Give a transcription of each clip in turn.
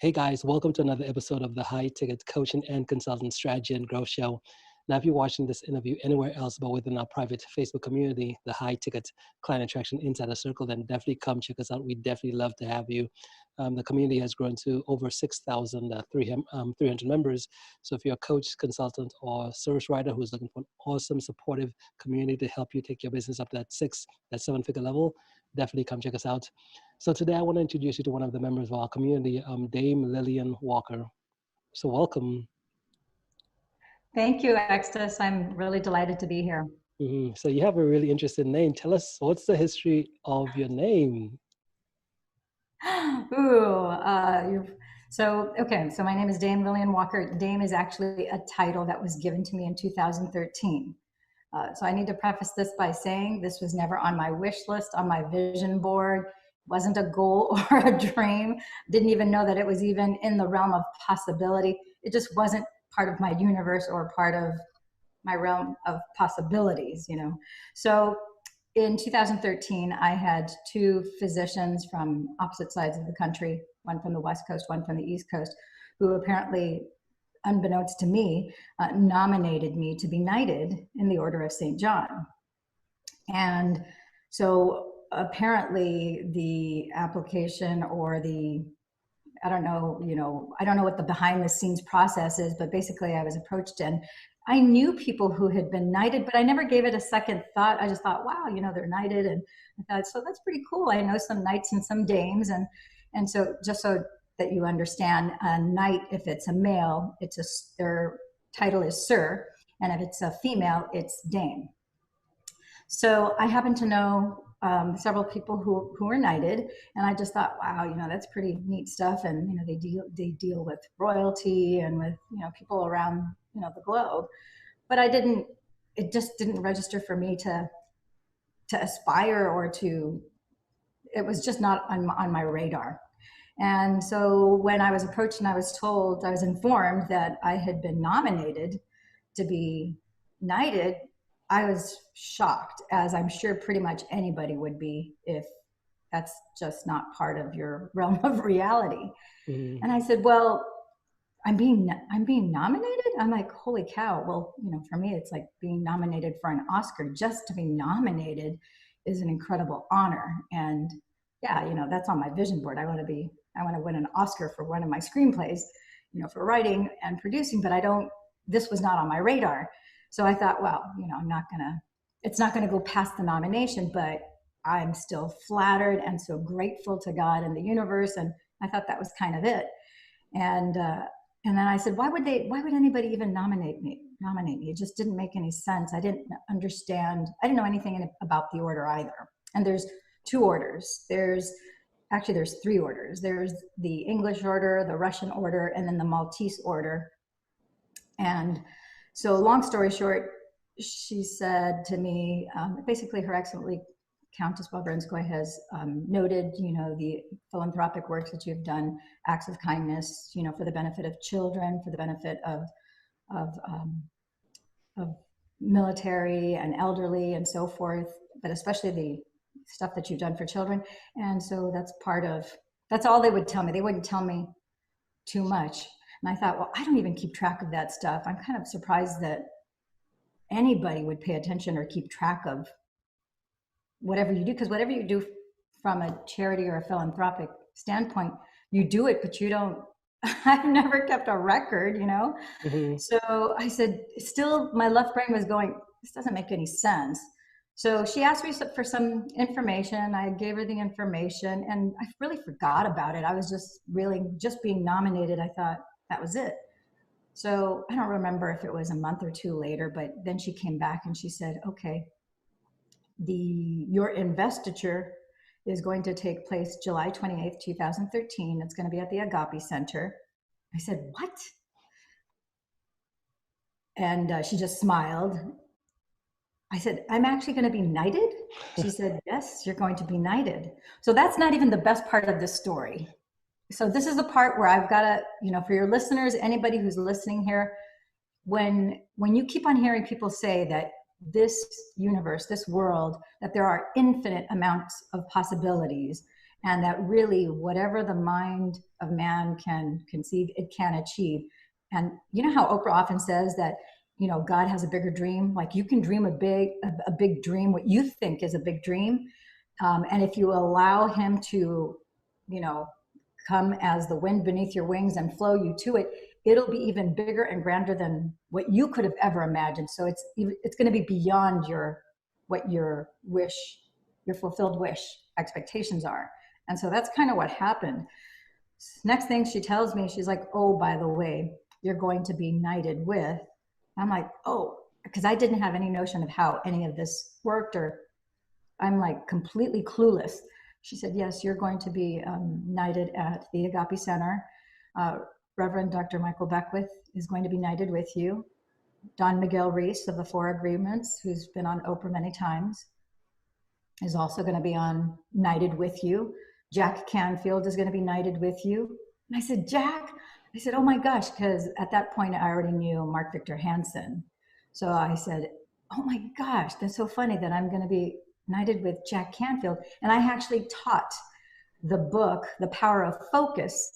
Hey guys, welcome to another episode of the High Ticket Coaching and Consultant Strategy and Growth Show. Now, if you're watching this interview anywhere else but within our private Facebook community, the High Ticket Client Attraction Insider Circle, then definitely come check us out. We definitely love to have you. The community has grown to over 6,300 members. So if you're a coach, consultant, or service writer who's looking for an awesome, supportive community to help you take your business up to that seven-figure level, definitely come check us out. So today I want to introduce you to one of the members of our community, Dame Lillian Walker. So welcome. Thank you, Extus. I'm really delighted to be here. So you have a really interesting name. Tell us, what's the history of your name? So my name is Dame Lillian Walker. Dame is actually a title that was given to me in 2013. So I need to preface this by saying this was never on my wish list, on my vision board, wasn't a goal or a dream. Didn't even know that it was even in the realm of possibility. It just wasn't part of my universe or part of my realm of possibilities, So in 2013, I had two physicians from opposite sides of the country, one from the West Coast, one from the East Coast, who apparently, unbeknownst to me, nominated me to be knighted in the Order of St. John. And so apparently the application or I don't know what the behind the scenes process is, but basically I was approached and I knew people who had been knighted, but I never gave it a second thought. I just thought, wow, they're knighted. And I thought, so that's pretty cool. I know some knights and some dames. And so just so that you understand, a knight, if it's a male, their title is sir. And if it's a female, it's dame. So I happen to know several people who are knighted, and I just thought, wow, that's pretty neat stuff. And they deal with royalty and with people around the globe. But it just didn't register for me to aspire or to. It was just not on my radar. And so when I was approached and I was informed that I had been nominated to be knighted, I was shocked, as I'm sure pretty much anybody would be if that's just not part of your realm of reality. Mm-hmm. And I said, well, I'm being nominated? I'm like, holy cow. Well, for me, it's like being nominated for an Oscar. Just to be nominated is an incredible honor. And yeah, that's on my vision board. I want to win an Oscar for one of my screenplays, for writing and producing, but this was not on my radar. So I thought, well, it's not going to go past the nomination, but I'm still flattered and so grateful to God and the universe. And I thought that was kind of it. And then I said, why would anybody even nominate me? It just didn't make any sense. I didn't understand. I didn't know anything about the order either. And there's two orders. There's three orders. There's the English order, the Russian order, and then the Maltese order. And so long story short, she said to me, basically Her Excellency Countess Wawrinska has noted, the philanthropic works that you've done, acts of kindness, for the benefit of children, for the benefit of military and elderly and so forth, but especially the stuff that you've done for children. And so that's all they would tell me. They wouldn't tell me too much. And I thought, well, I don't even keep track of that stuff. I'm kind of surprised that anybody would pay attention or keep track of whatever you do, because whatever you do from a charity or a philanthropic standpoint, you do it, but you don't. I've never kept a record, Mm-hmm. So I said, still my left brain was going, this doesn't make any sense. So she asked me for some information. I gave her the information and I really forgot about it. I was just being nominated. I thought that was it. So I don't remember if it was a month or two later, but then she came back and she said, okay, your investiture is going to take place July 28th, 2013. It's going to be at the Agape Center. I said, what? And she just smiled. I said, I'm actually going to be knighted? She said, yes, you're going to be knighted. So that's not even the best part of this story. So this is the part where I've got to, for your listeners, anybody who's listening here, when you keep on hearing people say that this universe, this world, that there are infinite amounts of possibilities and that really whatever the mind of man can conceive, it can achieve. And you know how Oprah often says that, you know, God has a bigger dream. Like you can dream a big dream, what you think is a big dream, and if you allow Him to, you know, come as the wind beneath your wings and flow you to it, it'll be even bigger and grander than what you could have ever imagined. So it's going to be beyond what your wish, your fulfilled wish expectations are. And so that's kind of what happened. Next thing she tells me, she's like, oh, by the way, you're going to be knighted with. I'm like, oh, because I didn't have any notion of how any of this worked, or I'm like completely clueless. She said, yes, you're going to be knighted at the Agape Center. Reverend Dr. Michael Beckwith is going to be knighted with you. Don Miguel Reese of the Four Agreements, who's been on Oprah many times, is also going to be on knighted with you. Jack Canfield is going to be knighted with you. And I said, Jack? I said, oh my gosh, because at that point I already knew Mark Victor Hansen. So I said, oh my gosh, that's so funny that I'm going to be knighted with Jack Canfield. And I actually taught the book, The Power of Focus,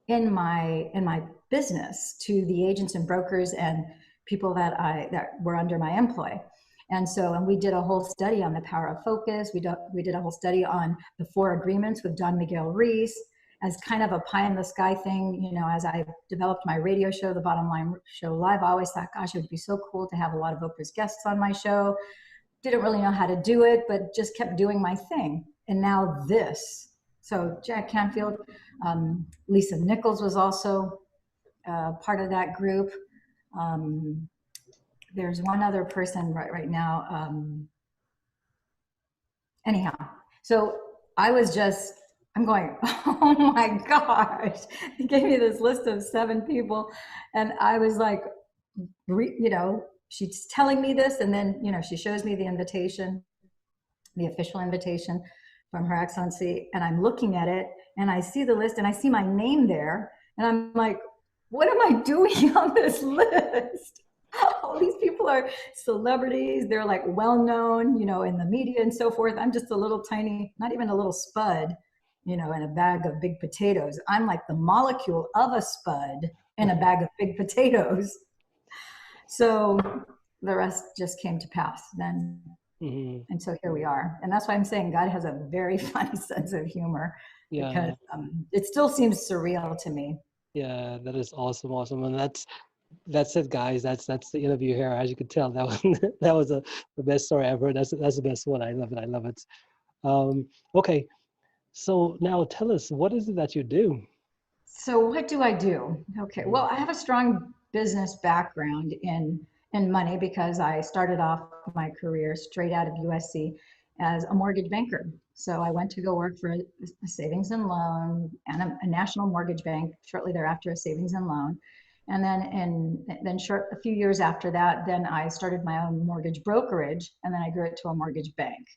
in my business to the agents and brokers and people that were under my employ. And we did a whole study on the power of focus. We did a whole study on the Four Agreements with Don Miguel Reese as kind of a pie in the sky thing. You know, as I developed my radio show, the Bottom Line Show Live, I always thought, gosh, it would be so cool to have a lot of Oprah's guests on my show. Didn't really know how to do it, but just kept doing my thing. And now this. So Jack Canfield, Lisa Nichols was also part of that group. There's one other person right now. Anyhow, so I'm going, oh my gosh. He gave me this list of 7 people. And I was like, you know, she's telling me this. And then, you know, she shows me the invitation, the official invitation from Her Excellency. And I'm looking at it and I see the list and I see my name there. And I'm like, what am I doing on this list? All these people are celebrities. They're like well-known, you know, in the media and so forth. I'm just a little tiny, not even a little spud, you know, in a bag of big potatoes. I'm like the molecule of a spud in a bag of big potatoes. So the rest just came to pass then. Mm-hmm. And so here we are. And that's why I'm saying God has a very funny sense of humor, because it still seems surreal to me. Yeah, that is awesome. Awesome. And that's it, guys. That's the interview here. As you could tell, that was the best story I've heard. That's the best one. I love it. I love it. Okay. So now tell us, what is it that you do? So what do I do? Okay. Well, I have a strong business background in money, because I started off my career straight out of USC as a mortgage banker. So I went to go work for a savings and loan and a national mortgage bank, shortly thereafter a savings and loan. And then a few years after that, then I started my own mortgage brokerage, and then I grew it to a mortgage bank.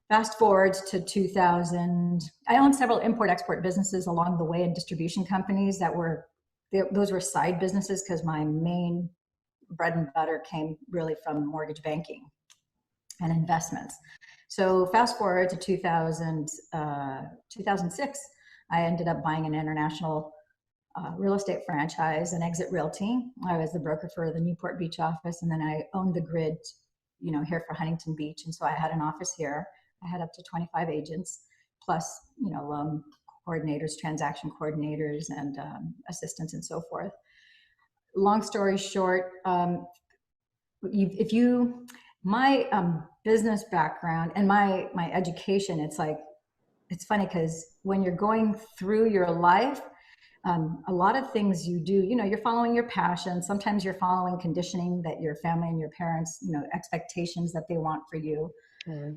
Fast forward to 2000, I owned several import-export businesses along the way, and distribution companies those were side businesses, because my main bread and butter came really from mortgage banking and investments. So fast forward to 2006, I ended up buying an international real estate franchise and Exit Realty. I was the broker for the Newport Beach office, and then I owned the grid, you know, here for Huntington Beach. And so I had an office here. I had up to 25 agents, plus, you know, loan coordinators, transaction coordinators, and assistants, and so forth. Long story short, my business background and my education, it's funny, because when you're going through your life, a lot of things you do, you know, you're following your passion. Sometimes you're following conditioning that your family and your parents, you know, expectations that they want for you.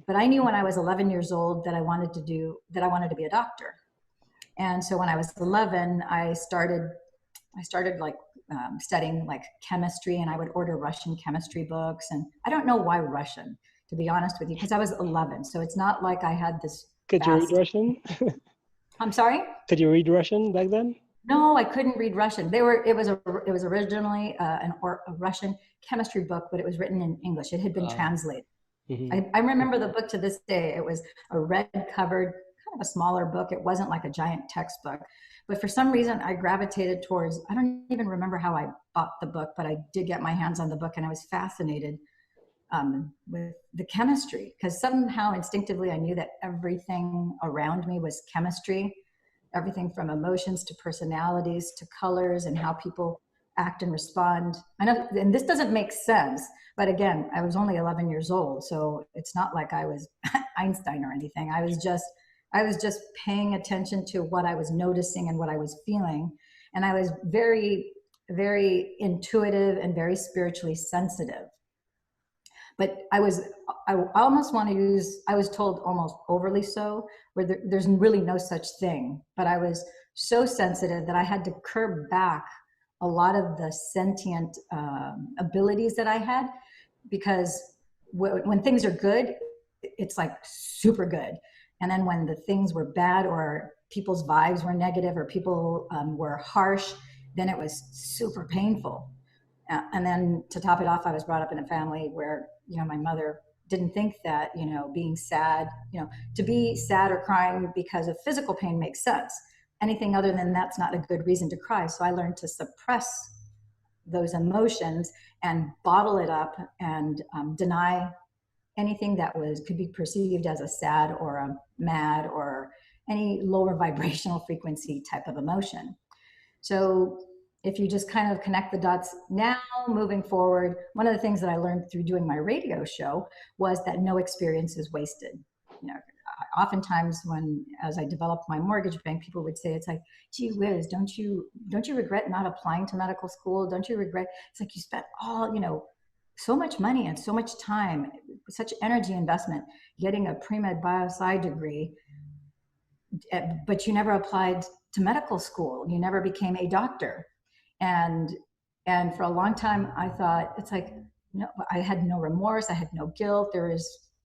But I knew when I was 11 years old that I wanted to be a doctor. And so when I was 11, I started studying like chemistry, and I would order Russian chemistry books. And I don't know why Russian, to be honest with you, because I was 11. So it's not like I had this. Could you read Russian? I'm sorry? Could you read Russian back then? No, I couldn't read Russian. It was originally a Russian chemistry book, but it was written in English. It had been translated. Mm-hmm. I remember the book to this day. It was a red covered, kind of a smaller book. It wasn't like a giant textbook. But for some reason, I gravitated towards, I don't even remember how I bought the book, but I did get my hands on the book, and I was fascinated with the chemistry, because somehow instinctively I knew that everything around me was chemistry, everything from emotions to personalities to colors and how people act and respond. I know, and this doesn't make sense, but again, I was only 11 years old, so it's not like I was Einstein or anything. I was just paying attention to what I was noticing and what I was feeling, and I was very, very intuitive and very spiritually sensitive. But I almost want to use, I was told almost overly so, where there's really no such thing. But I was so sensitive that I had to curb back a lot of the sentient abilities that I had, because when things are good, it's like super good. And then when the things were bad, or people's vibes were negative, or people were harsh, then it was super painful. And then to top it off, I was brought up in a family where, my mother didn't think that, being sad, to be sad or crying because of physical pain makes sense. Anything other than that's not a good reason to cry. So I learned to suppress those emotions and bottle it up and deny anything that could be perceived as a sad or a mad or any lower vibrational frequency type of emotion. So if you just kind of connect the dots now, moving forward, one of the things that I learned through doing my radio show was that no experience is wasted. Oftentimes as I developed my mortgage bank, people would say, it's like, gee whiz, don't you regret not applying to medical school? Don't you regret? It's like you spent so much money and so much time, such energy investment, getting a pre-med bio-sci degree, but you never applied to medical school. You never became a doctor. And for a long time, I thought, it's like, no, I had no remorse. I had no guilt.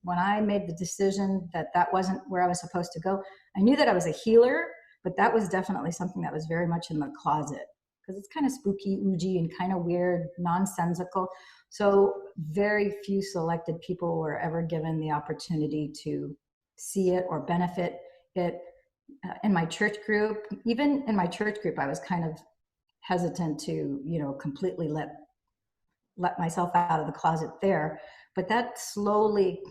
When I made the decision that wasn't where I was supposed to go, I knew that I was a healer, but that was definitely something that was very much in the closet, because it's kind of spooky, oogie, and kind of weird, nonsensical. So very few selected people were ever given the opportunity to see it or benefit it. In my church group, I was kind of hesitant to, completely let myself out of the closet there. But that slowly,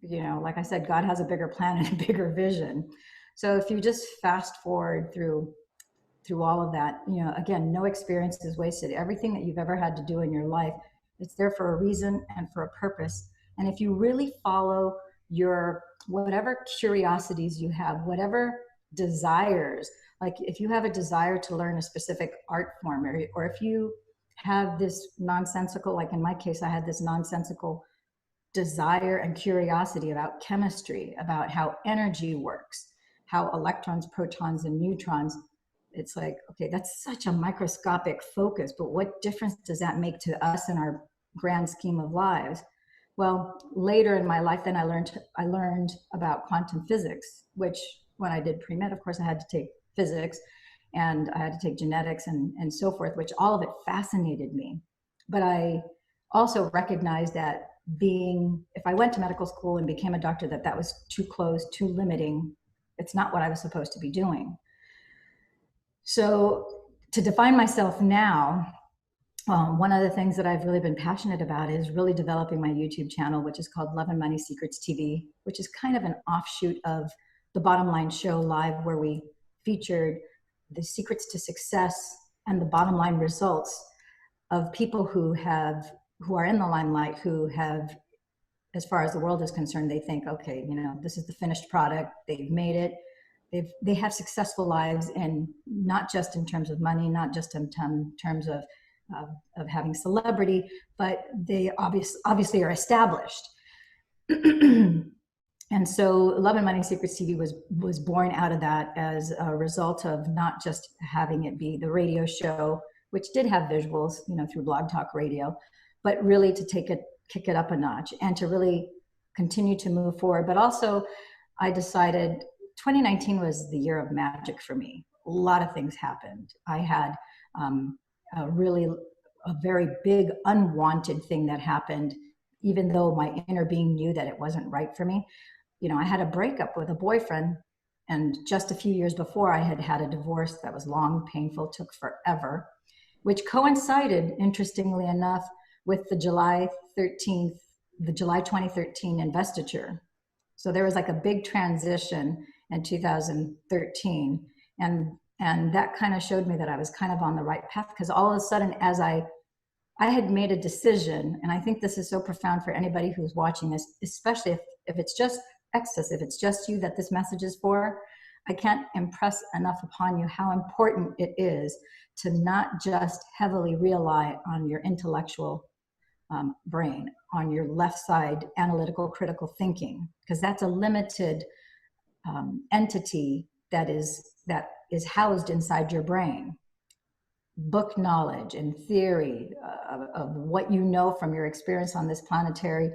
like I said, God has a bigger plan and a bigger vision. So if you just fast forward through all of that, again, no experience is wasted. Everything that you've ever had to do in your life, it's there for a reason and for a purpose. And if you really follow your whatever curiosities you have, whatever desires, like if you have a desire to learn a specific art form, or if you have this nonsensical, like in my case, I had this nonsensical desire and curiosity about chemistry, about how energy works, how electrons, protons, and neutrons. It's like, okay, that's such a microscopic focus, but what difference does that make to us in our grand scheme of lives? Well, later in my life, then I learned about quantum physics, which when I did pre-med, of course, I had to take physics and I had to take genetics and so forth, which all of it fascinated me. But I also recognized that if I went to medical school and became a doctor, that was too close, too limiting. It's not what I was supposed to be doing. So to define myself now, one of the things that I've really been passionate about is really developing my YouTube channel, which is called Love and Money Secrets TV, which is kind of an offshoot of the Bottom Line Show Live, where we featured the secrets to success and the bottom line results of people who are in the limelight, who have, as far as the world is concerned, they think, okay, this is the finished product. They've made it. They have successful lives, and not just in terms of money, not just in terms of having celebrity, but they obviously are established. And so Love and Money Secrets TV was born out of that, as a result of not just having it be the radio show, which did have visuals, through Blog Talk Radio, but really to kick it up a notch and to really continue to move forward. But also I decided 2019 was the year of magic for me. A lot of things happened. I had a very big unwanted thing that happened, even though my inner being knew that it wasn't right for me. I had a breakup with a boyfriend And just a few years before, I had had a divorce that was long, painful, took forever, which coincided, interestingly enough, with the July 2013 investiture. So there was like a big transition in 2013. And that kind of showed me that I was kind of on the right path, because all of a sudden, as I had made a decision, and I think this is so profound for anybody who's watching this, especially if it's just Extus, if it's just you that this message is for, I can't impress enough upon you how important it is to not just heavily rely on your intellectual brain, on your left side analytical critical thinking, because that's a limited entity that is housed inside your brain. Book knowledge and theory of what you know from your experience on this planetary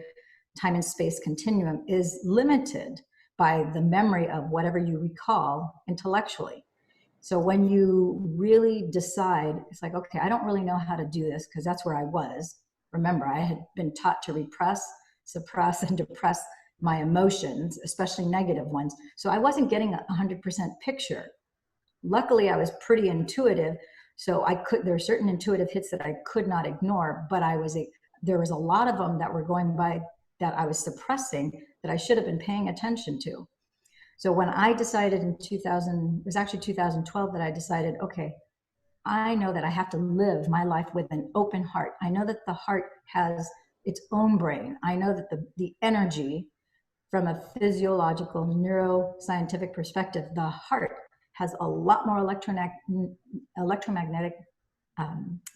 time and space continuum is limited by the memory of whatever you recall intellectually. So when you really decide, it's like, okay, I don't really know how to do this, because that's where I was. Remember, I had been taught to repress, suppress, and depress my emotions, especially negative ones. So I wasn't getting a 100% picture. Luckily, I was pretty intuitive. So there are certain intuitive hits that I could not ignore, but there was a lot of them that were going by that I was suppressing that I should have been paying attention to. So when I decided in 2012 that I decided, okay, I know that I have to live my life with an open heart. I know that the heart has its own brain. I know that the energy, from a physiological neuroscientific perspective, the heart has a lot more electromagnetic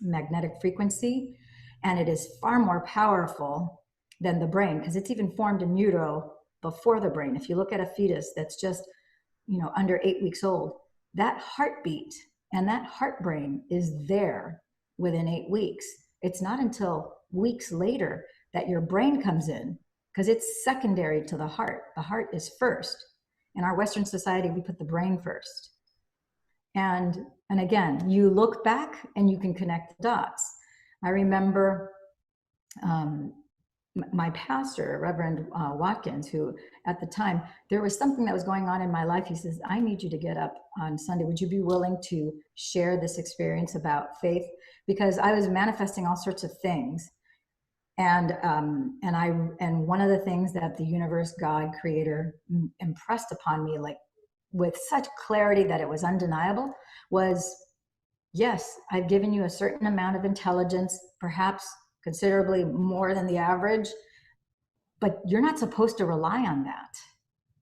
magnetic frequency, and it is far more powerful than the brain, because it's even formed in utero before the brain. If you look at a fetus that's just under 8 weeks old, that heartbeat and that heart brain is there within 8 weeks. It's not until weeks later that your brain comes in, because it's secondary to the heart. The heart is first. In our Western society, we put the brain first. And again, you look back and you can connect the dots. I remember my pastor, Reverend Watkins, who at the time, there was something that was going on in my life. He says, I need you to get up on Sunday. Would you be willing to share this experience about faith? Because I was manifesting all sorts of things. And one of the things that the universe, God, creator impressed upon me, like with such clarity that it was undeniable, was, yes, I've given you a certain amount of intelligence, perhaps considerably more than the average, but you're not supposed to rely on that.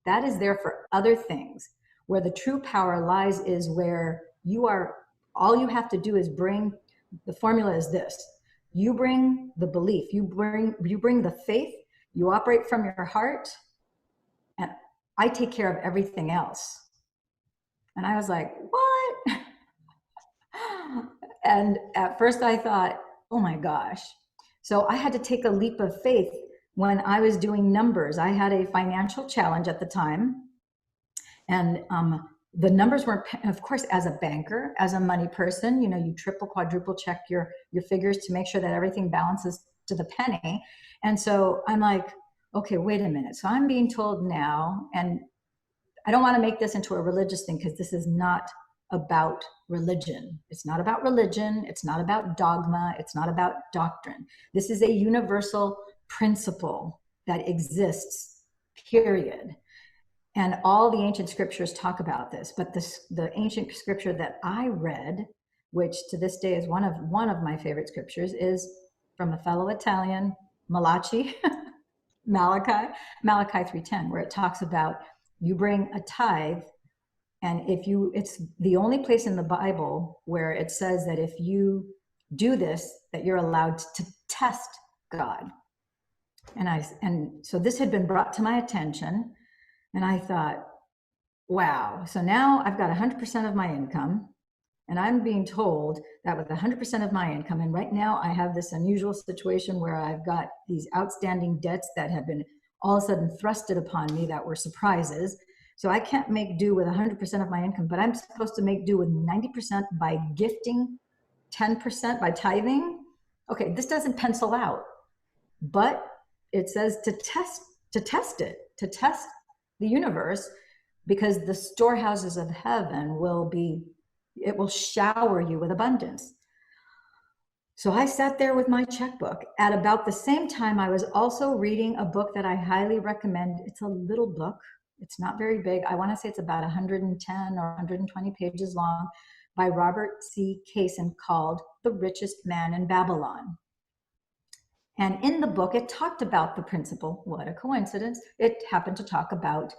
That is there for other things. Where the true power lies is where all you have to do is the formula is this. You bring the belief, you bring the faith, you operate from your heart, and I take care of everything else. And I was like, what? And at first I thought, oh my gosh. So I had to take a leap of faith when I was doing numbers. I had a financial challenge at the time. And the numbers weren't, of course, as a banker, as a money person, you triple, quadruple check your figures to make sure that everything balances to the penny. And so I'm like, okay, wait a minute. So I'm being told now, and I don't want to make this into a religious thing, because this is not about religion. It's not about religion. It's not about dogma. It's not about doctrine. This is a universal principle that exists, period. And all the ancient scriptures talk about this. But the ancient scripture that I read, which to this day is one of my favorite scriptures, is from a fellow Italian, Malachi, Malachi 3:10, where it talks about you bring a tithe. And it's the only place in the Bible where it says that if you do this, that you're allowed to test God. And so this had been brought to my attention, and I thought, wow. So now I've got 100% of my income, and I'm being told that with 100% of my income, and right now I have this unusual situation where I've got these outstanding debts that have been all of a sudden thrusted upon me that were surprises. So I can't make do with 100% of my income, but I'm supposed to make do with 90% by gifting, 10% by tithing. Okay, this doesn't pencil out, but it says to test the universe, because the storehouses of heaven it will shower you with abundance. So I sat there with my checkbook. At about the same time, I was also reading a book that I highly recommend. It's a little book. It's not very big. I want to say it's about 110 or 120 pages long, by Robert C. Kaysen, called The Richest Man in Babylon. And in the book, it talked about the principle. What a coincidence. It happened to talk about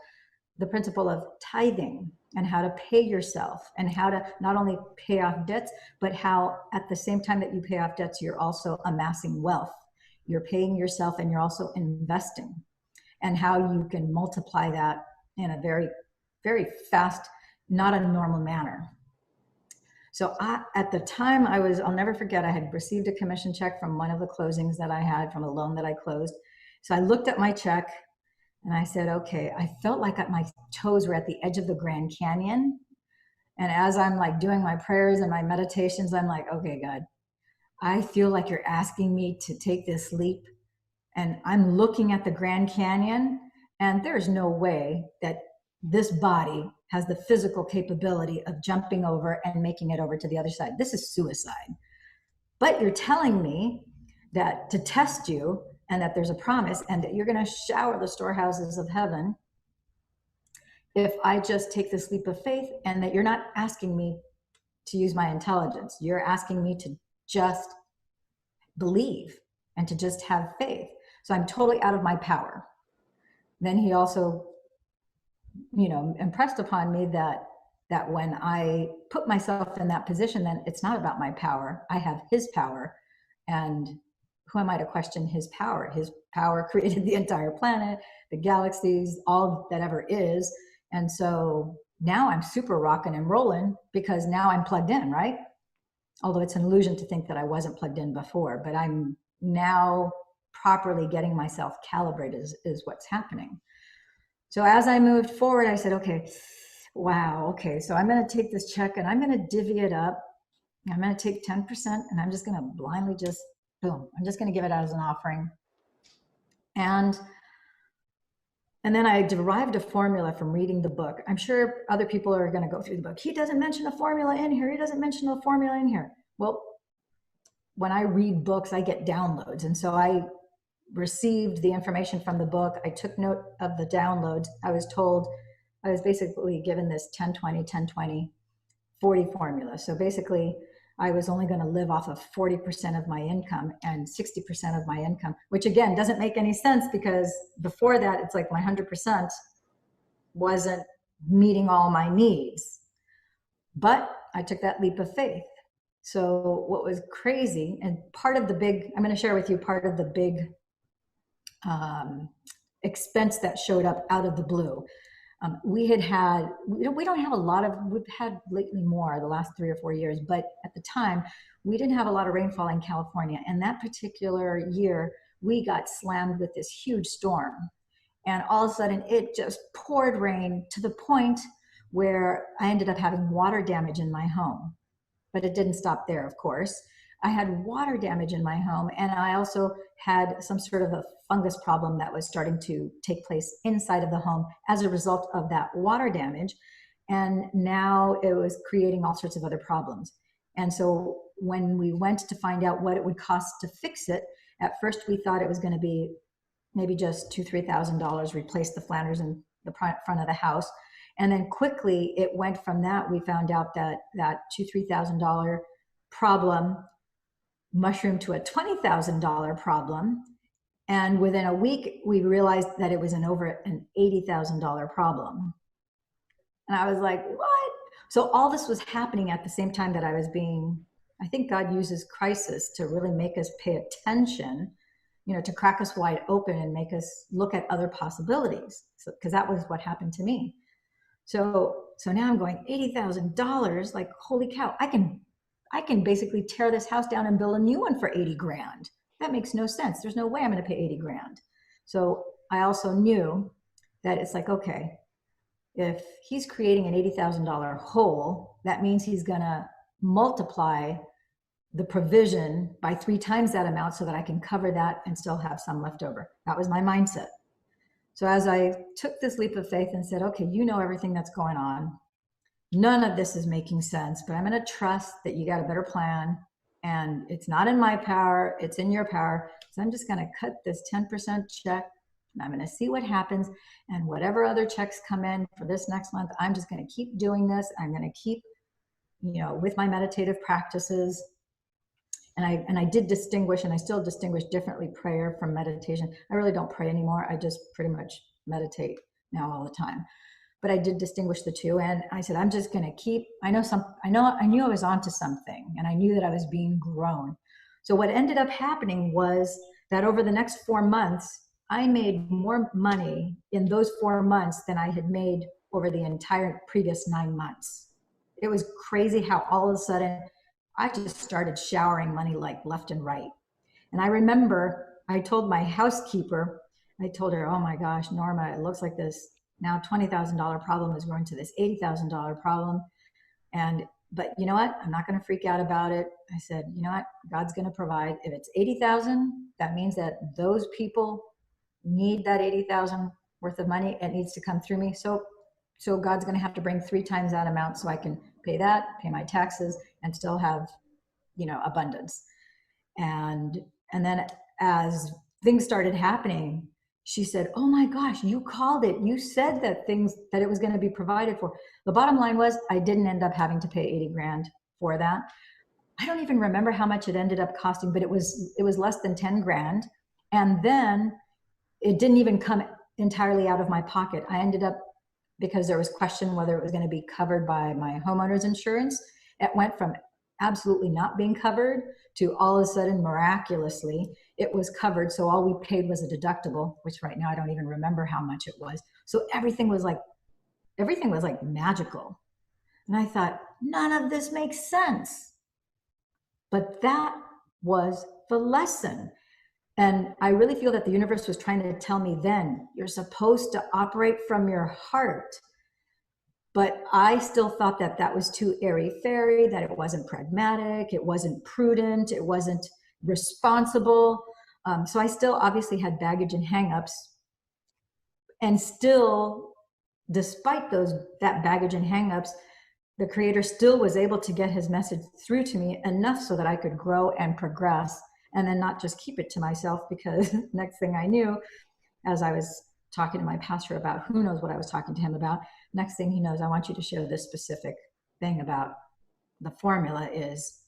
the principle of tithing and how to pay yourself and how to not only pay off debts, but how at the same time that you pay off debts, you're also amassing wealth. You're paying yourself and you're also investing, and how you can multiply that in a very, very fast, not a normal manner. So at the time I'll never forget, I had received a commission check from one of the closings that I had from a loan that I closed. So I looked at my check and I said, okay, I felt like my toes were at the edge of the Grand Canyon. And as I'm like doing my prayers and my meditations, I'm like, okay, God, I feel like you're asking me to take this leap. And I'm looking at the Grand Canyon, and there's no way that this body has the physical capability of jumping over and making it over to the other side. This is suicide. But you're telling me that to test you, and that there's a promise, and that you're going to shower the storehouses of heaven if I just take this leap of faith, and that you're not asking me to use my intelligence. You're asking me to just believe and to just have faith. So I'm totally out of my power. Then he also, impressed upon me that when I put myself in that position, then it's not about my power. I have his power. And who am I to question his power? His power created the entire planet, the galaxies, all that ever is. And so now I'm super rocking and rolling, because now I'm plugged in, right? Although it's an illusion to think that I wasn't plugged in before, but I'm now properly getting myself calibrated is what's happening. So as I moved forward, I said, okay, wow, okay, so I'm going to take this check and I'm going to divvy it up. I'm going to take 10% and I'm just going to blindly boom, I'm just going to give it out as an offering. And then I derived a formula from reading the book. I'm sure other people are going to go through the book. He doesn't mention a formula in here. He doesn't mention a formula in here. Well, when I read books, I get downloads. And so I received the information from the book. I took note of the downloads. I was basically given this 10-20, 10-20, 40 formula. So basically, I was only going to live off of 40% of my income and 60% of my income, which again doesn't make any sense, because before that, it's like my 100% wasn't meeting all my needs. But I took that leap of faith. So what was crazy, and I'm going to share with you part of the big expense that showed up out of the blue. We don't have a lot of, we've had lately more the last 3 or 4 years, but at the time we didn't have a lot of rainfall in California. And that particular year we got slammed with this huge storm, and all of a sudden it just poured rain to the point where I ended up having water damage in my home. But it didn't stop there, of course. I had water damage in my home, and I also had some sort of a fungus problem that was starting to take place inside of the home as a result of that water damage. And now it was creating all sorts of other problems. And so when we went to find out what it would cost to fix it, at first we thought it was going to be maybe just $2,000-$3,000, replace the Flanders in the front of the house. And then quickly it went from that. We found out that $2,000-$3,000 problem mushroomed to a $20,000 problem. And within a week, we realized that it was over an $80,000 problem. And I was like, what? So all this was happening at the same time that I think God uses crisis to really make us pay attention, to crack us wide open and make us look at other possibilities. Because that was what happened to me. So now I'm going, $80,000, like, holy cow, I can basically tear this house down and build a new one for 80 grand. That makes no sense. There's no way I'm going to pay 80 grand. So I also knew that it's like, okay, if he's creating an $80,000 hole, that means he's going to multiply the provision by 3 times that amount so that I can cover that and still have some left over. That was my mindset. So as I took this leap of faith and said, okay, you know everything that's going on. None of this is making sense, but I'm going to trust that you got a better plan, and it's not in my power, it's in your power. So I'm just going to cut this 10% check, and I'm going to see what happens. And whatever other checks come in for this next month, I'm just going to keep doing this. I'm going to keep, with my meditative practices. And I did distinguish, and I still distinguish differently prayer from meditation. I really don't pray anymore. I just pretty much meditate now all the time. But I did distinguish the two, and I said, I'm just going to keep. I knew I was onto something, and I knew that I was being grown. So what ended up happening was that over the next 4 months, I made more money in those 4 months than I had made over the entire previous 9 months. It was crazy how all of a sudden I just started showering money like left and right. And I remember I told my housekeeper, I told her, oh my gosh, Norma, it looks like this now $20,000 problem is growing to this $80,000 problem. But you know what? I'm not going to freak out about it. I said, you know what? God's going to provide. If it's 80,000, that means that those people need that 80,000 worth of money. It needs to come through me. So God's going to have to bring 3 times that amount so I can pay that, pay my taxes, and still have, abundance. And then as things started happening, she said, oh my gosh, you called it. You said that it was going to be provided for. The bottom line was I didn't end up having to pay 80 grand for that. I don't even remember how much it ended up costing, but it was less than 10 grand. And then it didn't even come entirely out of my pocket. I ended up, because there was question whether it was going to be covered by my homeowner's insurance, it went from absolutely not being covered to all of a sudden miraculously it was covered. So all we paid was a deductible, which right now I don't even remember how much it was. So everything was like magical. And I thought, none of this makes sense. But that was the lesson. And I really feel that the universe was trying to tell me then, you're supposed to operate from your heart. But I still thought that was too airy-fairy, that it wasn't pragmatic, it wasn't prudent, it wasn't responsible. So I still obviously had baggage and hangups. And still, despite that baggage and hangups, the Creator still was able to get his message through to me enough so that I could grow and progress, and then not just keep it to myself, because next thing I knew, as I was talking to my pastor about who knows what I was talking to him about, next thing he knows, I want you to share this specific thing about the formula is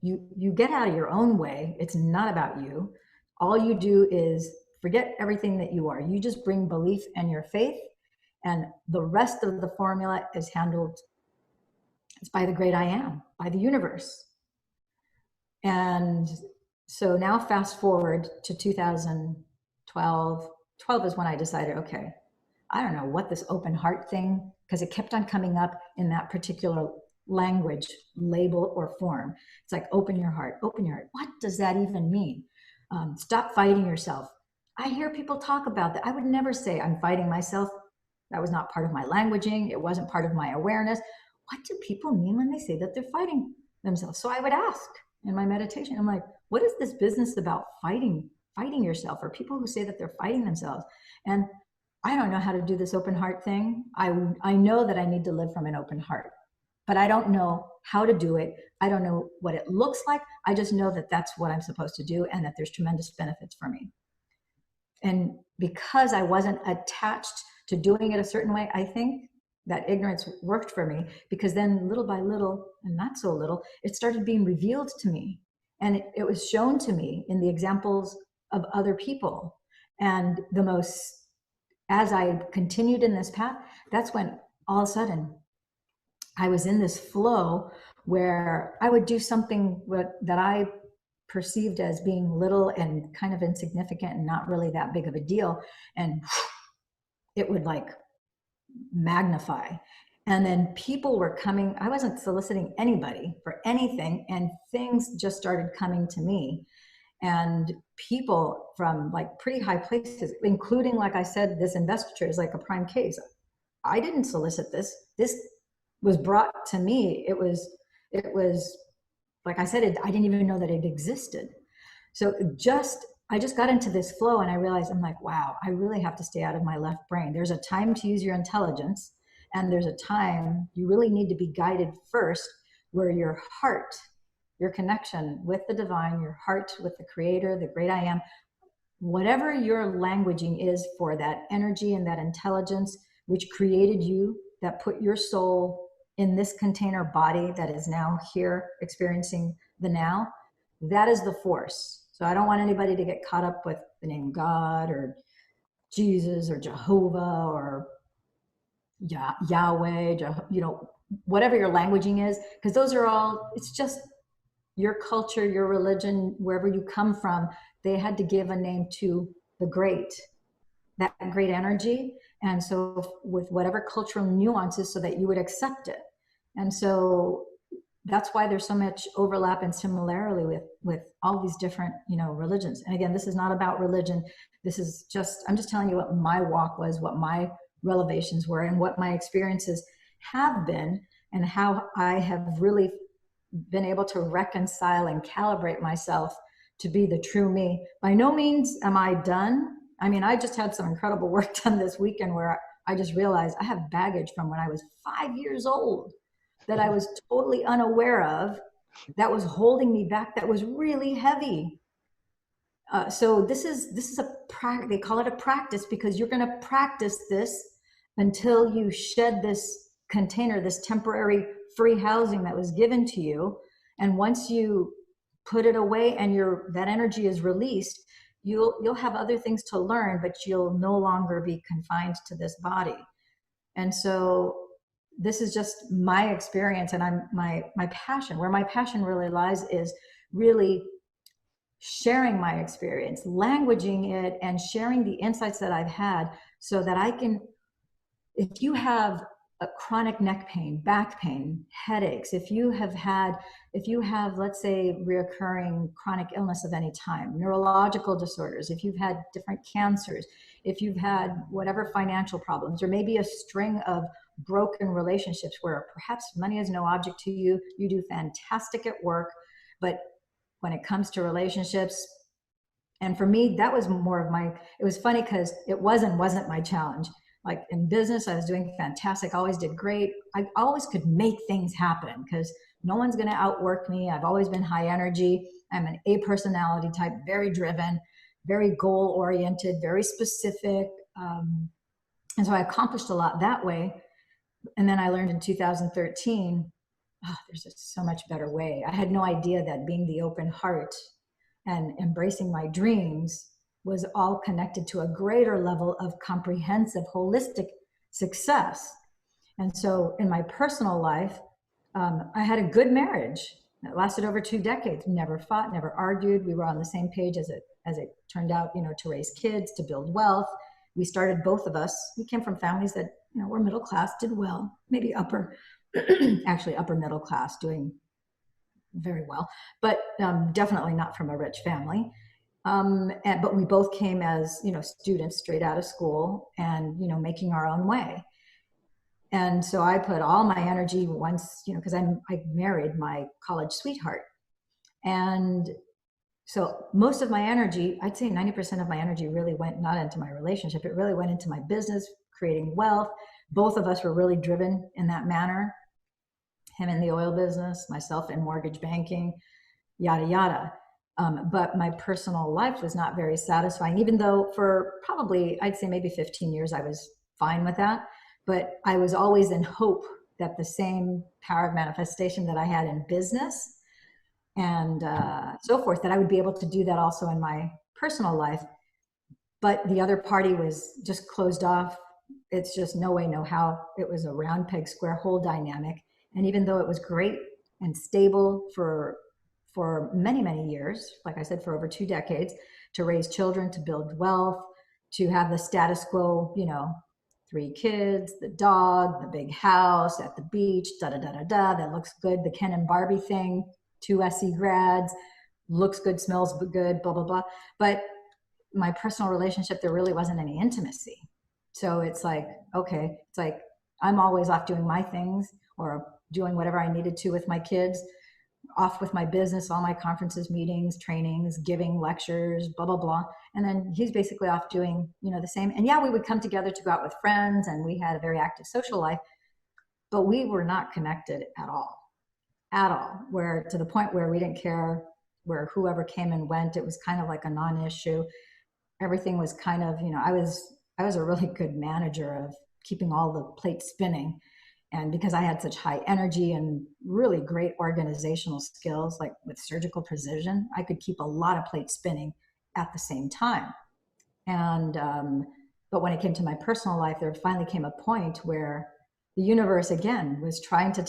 you get out of your own way. It's not about you. All you do is forget everything that you are. You just bring belief and your faith, and the rest of the formula is handled. It's by the great I am, by the universe. And so now fast forward to 2012. 12 is when I decided, okay, I don't know what this open heart thing, because it kept on coming up in that particular language, label, or form. It's like, open your heart, open your heart. What does that even mean? Stop fighting yourself. I hear people talk about that. I would never say I'm fighting myself. That was not part of my languaging. It wasn't part of my awareness. What do people mean when they say that they're fighting themselves? So I would ask in my meditation, I'm like, what is this business about fighting yourself, or people who say that they're fighting themselves? And I don't know how to do this open heart thing. I know that I need to live from an open heart, but I don't know how to do it. I don't know what it looks like. I just know that that's what I'm supposed to do, and that there's tremendous benefits for me. And because I wasn't attached to doing it a certain way, I think that ignorance worked for me, because then little by little, and not so little, it started being revealed to me. And it was shown to me in the examples of other people. And as I continued in this path, that's when all of a sudden I was in this flow where I would do something that I perceived as being little and kind of insignificant and not really that big of a deal. And it would like magnify. And then people were coming. I wasn't soliciting anybody for anything, and things just started coming to me. And people from like pretty high places, including, like I said, this investiture is like a prime case. I didn't solicit this. This was brought to me. It was like I said, I didn't even know that it existed. So just I just got into this flow and I realized, I'm like, wow, I really have to stay out of my left brain. There's a time to use your intelligence, and there's a time you really need to be guided first, where your heart, your connection with the divine, your heart with the creator, the great I am, whatever your languaging is for that energy and that intelligence which created you, that put your soul in this container body that is now here experiencing the now, that is the force. So I don't want anybody to get caught up with the name God or Jesus or Jehovah or Yahweh, you know, whatever your languaging is, because those are all, it's just your culture, your religion, wherever you come from, they had to give a name to the great, that great energy. And so with whatever cultural nuances so that you would accept it. And so that's why there's so much overlap and similarity with all these different, you know, religions. And again, this is not about religion. This is just, I'm just telling you what my walk was, what my revelations were, and what my experiences have been, and how I have really been able to reconcile and calibrate myself to be the true me. By no means am I done. I mean, I just had some incredible work done this weekend where I just realized I have baggage from when I was 5 years old that I was totally unaware of, that was holding me back, that was really heavy. So this is a practice. They call it a practice because you're going to practice this until you shed this container, this temporary free housing that was given to you. And once you put it away and that energy is released, you'll have other things to learn, but you'll no longer be confined to this body. And so this is just my experience, and my passion. Where my passion really lies is really sharing my experience, languaging it, and sharing the insights that I've had, so that I can, if you have a chronic neck pain, back pain, headaches, if you have, let's say, reoccurring chronic illness of any time, neurological disorders, if you've had different cancers, if you've had whatever financial problems, or maybe a string of broken relationships where perhaps money is no object to you, you do fantastic at work, but when it comes to relationships, and for me, that was more of my, it was funny because it wasn't my challenge. Like in business, I was doing fantastic, always did great. I always could make things happen because no one's going to outwork me. I've always been high energy. I'm an A personality type, very driven, very goal oriented, very specific. And so I accomplished a lot that way. And then I learned in 2013, there's just so much better way. I had no idea that being the open heart and embracing my dreams was all connected to a greater level of comprehensive, holistic success. And so in my personal life, I had a good marriage that lasted over 2 decades. Never fought, never argued. We were on the same page as it turned out, you know, to raise kids, to build wealth. We started, both of us, we came from families that, you know, were middle class, did well, maybe upper, actually upper middle class, doing very well, but definitely not from a rich family. But we both came as, you know, students straight out of school and, you know, making our own way. And so I put all my energy once, you know, because I married my college sweetheart. And so most of my energy, I'd say 90% of my energy really went not into my relationship. It really went into my business, creating wealth. Both of us were really driven in that manner. Him in the oil business, myself in mortgage banking, yada, yada. But my personal life was not very satisfying, even though for probably, I'd say maybe 15 years, I was fine with that. But I was always in hope that the same power of manifestation that I had in business and so forth, that I would be able to do that also in my personal life. But the other party was just closed off. It's just no way, no how. It was a round peg, square hole dynamic. And even though it was great and stable for many, many years, like I said, for over 2 decades, to raise children, to build wealth, to have the status quo, you know, 3 kids, the dog, the big house at the beach, da da da da da, that looks good, the Ken and Barbie thing, 2 SE grads, looks good, smells good, blah, blah, blah. But my personal relationship, there really wasn't any intimacy. So it's like, okay, it's like I'm always off doing my things or doing whatever I needed to with my kids. off with my business, all my conferences, meetings, trainings, giving lectures, blah, blah, blah. And then he's basically off doing, the same. And yeah, we would come together to go out with friends, and we had a very active social life, but we were not connected at all, where to the point where we didn't care where whoever came and went. It was kind of like a non-issue. Everything was kind of, I was a really good manager of keeping all the plates spinning. And because I had such high energy and really great organizational skills, like with surgical precision, I could keep a lot of plates spinning at the same time. And, but when it came to my personal life, there finally came a point where the universe again was trying to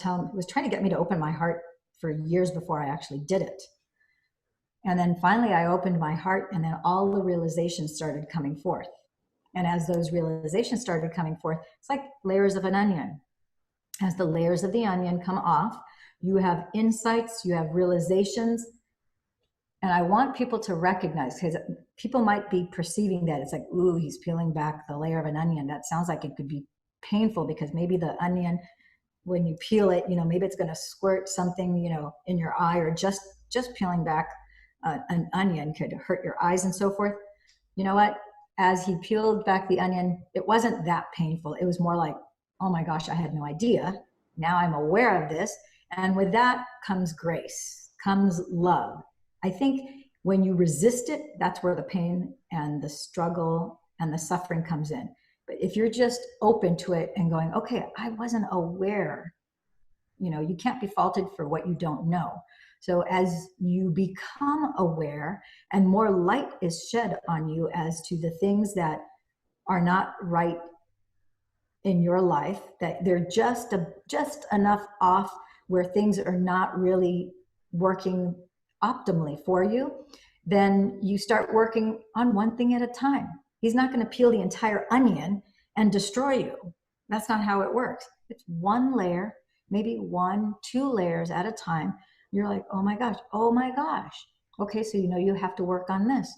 get me to open my heart for years before I actually did it. And then finally I opened my heart, and then all the realizations started coming forth. And as those realizations started coming forth, it's like layers of an onion. As the layers of the onion come off, you have insights, you have realizations. And I want people to recognize, because people might be perceiving that it's like, ooh, he's peeling back the layer of an onion. That sounds like it could be painful, because maybe the onion, when you peel it, maybe it's going to squirt something, in your eye, or just peeling back an onion could hurt your eyes and so forth. You know what? As he peeled back the onion, it wasn't that painful. It was more like, oh my gosh, I had no idea. Now I'm aware of this. And with that comes grace, comes love. I think when you resist it, that's where the pain and the struggle and the suffering comes in. But if you're just open to it and going, okay, I wasn't aware, you can't be faulted for what you don't know. So as you become aware and more light is shed on you as to the things that are not right in your life, that they're just enough off where things are not really working optimally for you, then you start working on one thing at a time. He's not going to peel the entire onion and destroy you. That's not how it works. It's one layer, maybe 1, 2 layers at a time. You're like, oh my gosh. Okay, so you have to work on this.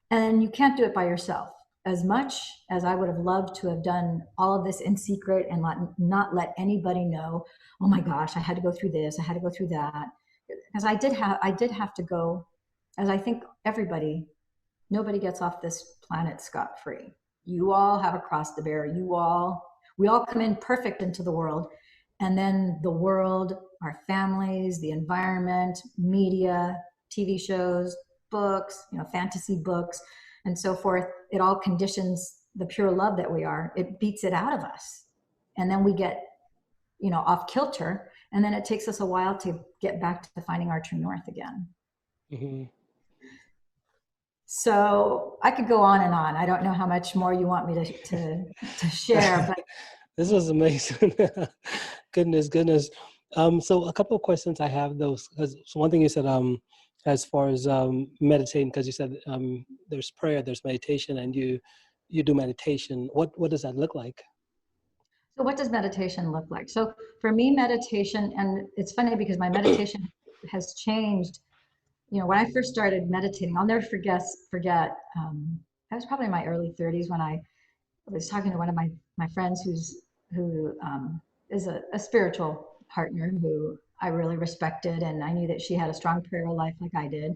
And you can't do it by yourself. As much as I would have loved to have done all of this in secret and not let anybody know, oh my gosh, I had to go through this, I had to go through that. Because I did have to go, as I think nobody gets off this planet scot-free. You all have a cross to bear. We all come in perfect into the world. And then the world, our families, the environment, media, TV shows, books, fantasy books, and so forth, it all conditions the pure love that we are. It beats it out of us. And then we get, off kilter. And then it takes us a while to get back to finding our true north again. Mm-hmm. So I could go on and on. I don't know how much more you want me to share, but this was amazing. goodness. So a couple of questions I have, those, because so one thing you said, as far as meditating, because you said there's prayer, there's meditation, and you do meditation. What does that look like? So what does meditation look like? So for me, meditation, and it's funny because my meditation has changed. When I first started meditating, I'll never forget. I was probably in my early 30s when I was talking to one of my friends who is a spiritual partner who I really respected, and I knew that she had a strong prayer life like I did.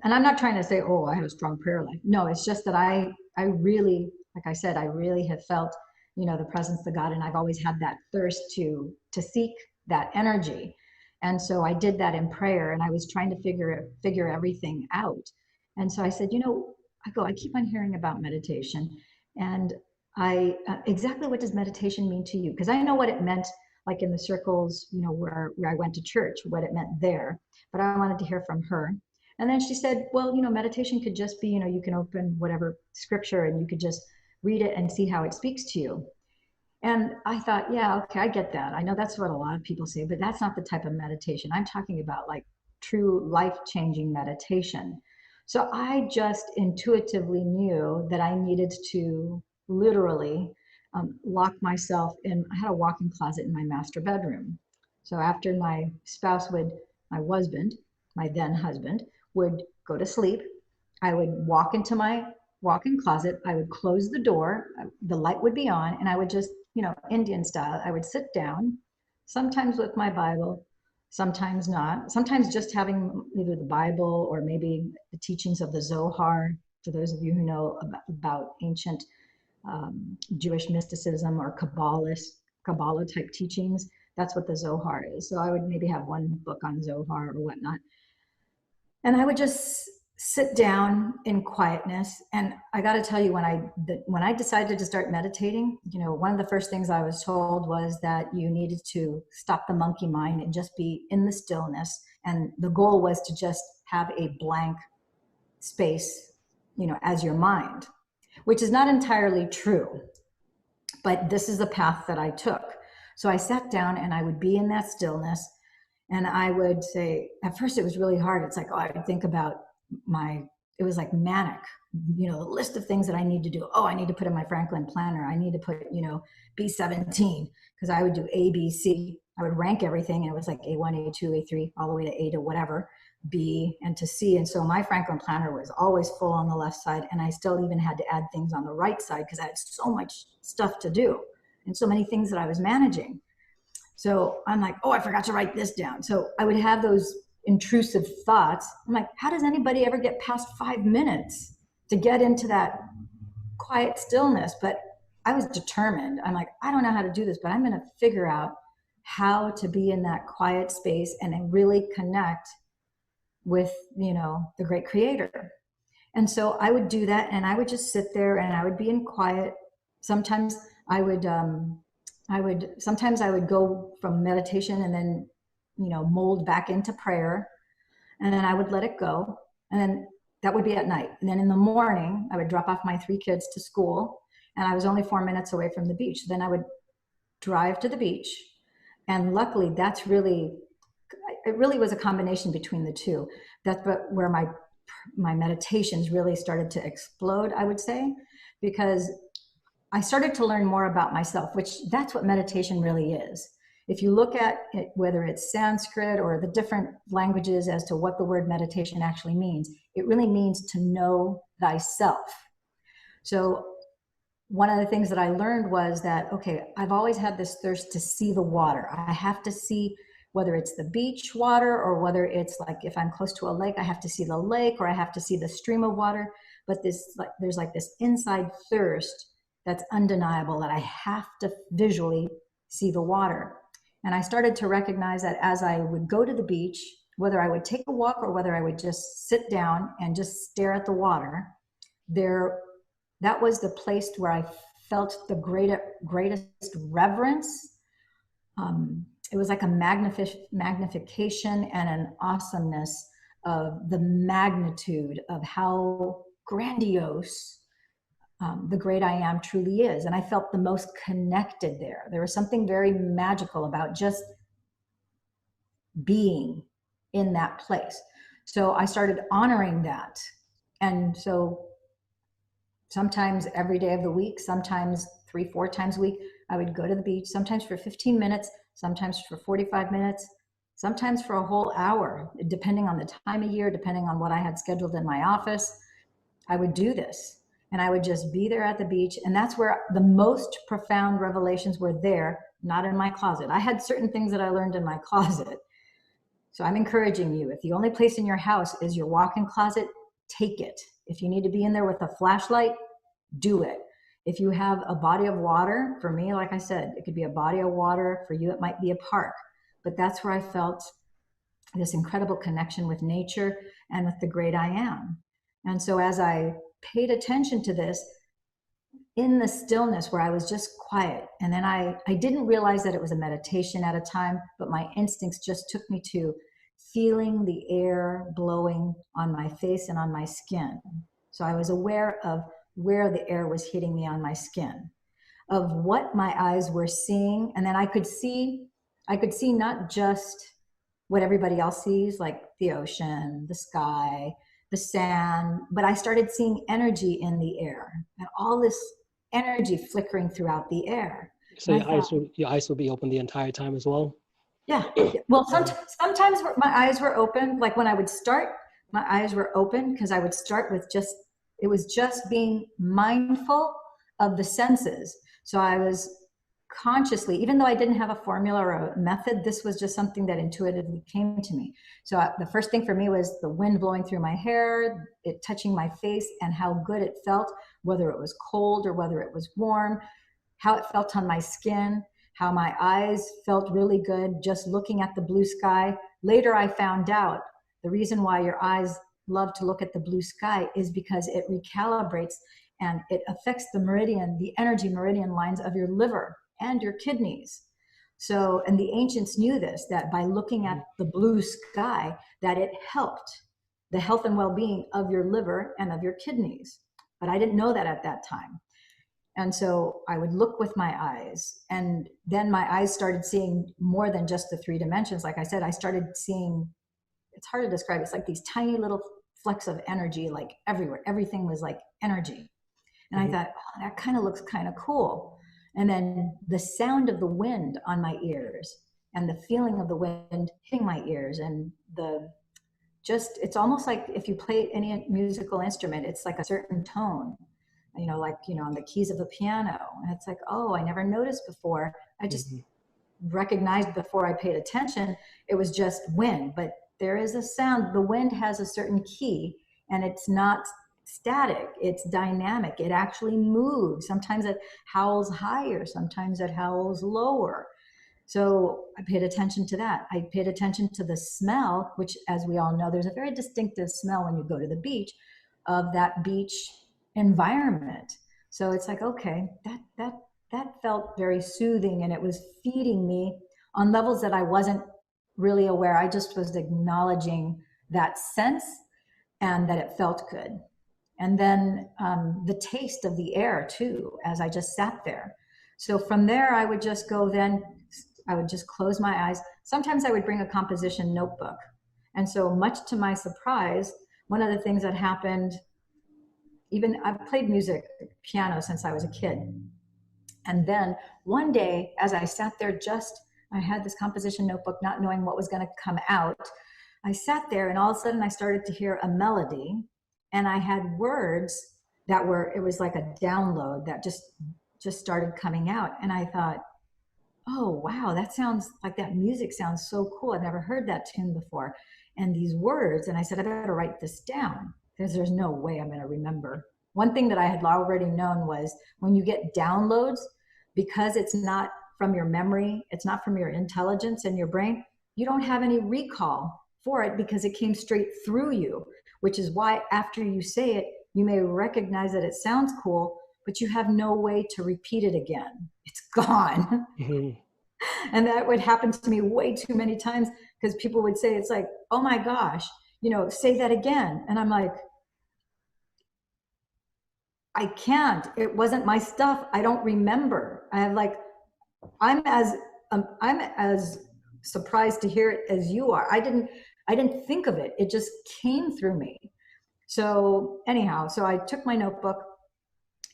And I'm not trying to say, oh, I have a strong prayer life. No, it's just that I really, like I said, I really have felt, the presence of God, and I've always had that thirst to seek that energy. And so I did that in prayer, and I was trying to figure everything out. And so I said, I keep on hearing about meditation, and exactly what does meditation mean to you? Because I know what it meant, like in the circles, where I went to church, what it meant there, but I wanted to hear from her. And then she said, well, meditation could just be, you can open whatever scripture and you could just read it and see how it speaks to you. And I thought, yeah, okay, I get that. I know that's what a lot of people say, but that's not the type of meditation. I'm talking about like true life-changing meditation. So I just intuitively knew that I needed to literally lock myself in. I had a walk-in closet in my master bedroom. So after my husband, my then husband, would go to sleep, I would walk into my walk-in closet, I would close the door, the light would be on, and I would just, Indian style, I would sit down, sometimes with my Bible, sometimes not. Sometimes just having either the Bible or maybe the teachings of the Zohar, for those of you who know about ancient Jewish mysticism or Kabbalah type teachings. That's what the Zohar is. So I would maybe have one book on Zohar or whatnot. And I would just sit down in quietness. And I got to tell you, when I decided to start meditating, you know, one of the first things I was told was that you needed to stop the monkey mind and just be in the stillness. And the goal was to just have a blank space, you know, as your mind, which is not entirely true. But this is the path that I took. So I sat down and I would be in that stillness. And I would say, at first it was really hard. It's like, oh, I would think about it was like manic, you know, the list of things that I need to do. Oh, I need to put in my Franklin planner. I need to put, you know, B17, because I would do A, B, C. I would rank everything. And it was like A1, A2, A3, all the way to A to whatever, B and to C. And so my Franklin planner was always full on the left side. And I still even had to add things on the right side because I had so much stuff to do and so many things that I was managing. So I'm like, oh, I forgot to write this down. So I would have those intrusive thoughts. I'm like, how does anybody ever get past 5 minutes to get into that quiet stillness? But I was determined. I'm like, I don't know how to do this, but I'm going to figure out how to be in that quiet space and then really connect with, you know, the great creator. And so I would do that, and I would just sit there and I would be in quiet. Sometimes I would go from meditation and then, you know, mold back into prayer, and then I would let it go. And then that would be at night. And then in the morning, I would drop off my 3 kids to school, and I was only 4 minutes away from the beach. Then I would drive to the beach. And luckily it really was a combination between the two. That's where my meditations really started to explode, I would say, because I started to learn more about myself, which that's what meditation really is. If you look at it, whether it's Sanskrit or the different languages as to what the word meditation actually means, it really means to know thyself. So one of the things that I learned was that, okay, I've always had this thirst to see the water. I have to see whether it's the beach water or whether it's like if I'm close to a lake, I have to see the lake or I have to see the stream of water. But there's like this inside thirst that's undeniable that I have to visually see the water. And I started to recognize that as I would go to the beach, whether I would take a walk or whether I would just sit down and just stare at the water, that was the place where I felt the greatest reverence. It was like a magnification and an awesomeness of the magnitude of how grandiose the great I am truly is. And I felt the most connected there. There was something very magical about just being in that place. So I started honoring that. And so sometimes every day of the week, sometimes 3-4 times a week, I would go to the beach, sometimes for 15 minutes, sometimes for 45 minutes, sometimes for a whole hour, depending on the time of year, depending on what I had scheduled in my office. I would do this. And I would just be there at the beach. And that's where the most profound revelations were there, not in my closet. I had certain things that I learned in my closet. So I'm encouraging you, if the only place in your house is your walk-in closet, take it. If you need to be in there with a flashlight, do it. If you have a body of water, for me, like I said, it could be a body of water. For you, it might be a park. But that's where I felt this incredible connection with nature and with the great I am. And so as I paid attention to this in the stillness where I was just quiet, and then I didn't realize that it was a meditation at a time, but my instincts just took me to feeling the air blowing on my face and on my skin. So I was aware of where the air was hitting me on my skin, of what my eyes were seeing. And then I could see not just what everybody else sees, like the ocean, the sky, the sand, but I started seeing energy in the air and all this energy flickering throughout the air. So your eyes will be open the entire time as well? Yeah. Well, sometimes my eyes were open. Like when I would start, my eyes were open because I would start with it was just being mindful of the senses. So I was consciously, even though I didn't have a formula or a method, this was just something that intuitively came to me. So the first thing for me was the wind blowing through my hair, it touching my face, and how good it felt, whether it was cold or whether it was warm, how it felt on my skin, how my eyes felt really good just looking at the blue sky. Later, I found out the reason why your eyes love to look at the blue sky is because it recalibrates and it affects the energy meridian lines of your liver and your kidneys. So, and the ancients knew this, that by looking at the blue sky, that it helped the health and well-being of your liver and of your kidneys. But I didn't know that at that time. And so I would look with my eyes, and then my eyes started seeing more than just the three dimensions. Like I said, I started seeing, it's hard to describe. It's like these tiny little flecks of energy, like everywhere. Everything was like energy. And I thought, oh, that kind of looks kind of cool. And then the sound of the wind on my ears and the feeling of the wind hitting my ears and it's almost like if you play any musical instrument, it's like a certain tone, on the keys of a piano. And it's like, oh, I never noticed before. I just recognized before I paid attention, it was just wind, but there is a sound. The wind has a certain key, and it's not static, it's dynamic. It actually moves. Sometimes it howls higher, sometimes it howls lower. So I paid attention to that. I paid attention to the smell, which, as we all know, there's a very distinctive smell when you go to the beach, of that beach environment. So it's like, okay, that felt very soothing, and it was feeding me on levels that I wasn't really aware. I just was acknowledging that sense and that it felt good. And then the taste of the air too, as I just sat there. So from there, I would just close my eyes. Sometimes I would bring a composition notebook. And so, much to my surprise, one of the things that happened, even I've played piano since I was a kid. And then one day, as I sat there, I had this composition notebook, not knowing what was going to come out. I sat there, and all of a sudden I started to hear a melody, and I had words it was like a download that just started coming out. And I thought, oh, wow, that music sounds so cool. I've never heard that tune before. And these words, and I said, I better write this down because there's no way I'm going to remember. One thing that I had already known was when you get downloads, because it's not from your memory, it's not from your intelligence and your brain, you don't have any recall for it because it came straight through you, which is why after you say it, you may recognize that it sounds cool, but you have no way to repeat it again. It's gone. And that would happen to me way too many times because people would say, it's like, oh my gosh, say that again. And I'm like, I can't. It wasn't my stuff. I don't remember. I'm as surprised to hear it as you are. I didn't think of it. It just came through me. So anyhow, so I took my notebook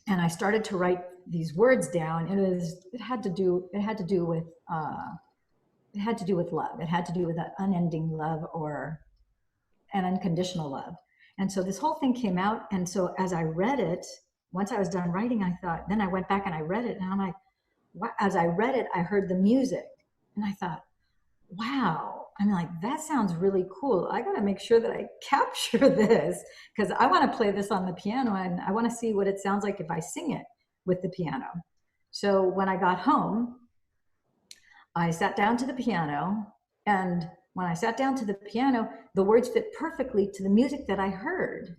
and I started to write these words down. And it had to do with love. It had to do with that unending love or an unconditional love. And so this whole thing came out. And so as I read it, once I was done writing, then I went back and I read it, and I'm like, as I read it, I heard the music, and I thought, wow, I'm like, that sounds really cool. I got to make sure that I capture this because I want to play this on the piano, and I want to see what it sounds like if I sing it with the piano. So when I got home, I sat down to the piano, and when I sat down to the piano, the words fit perfectly to the music that I heard.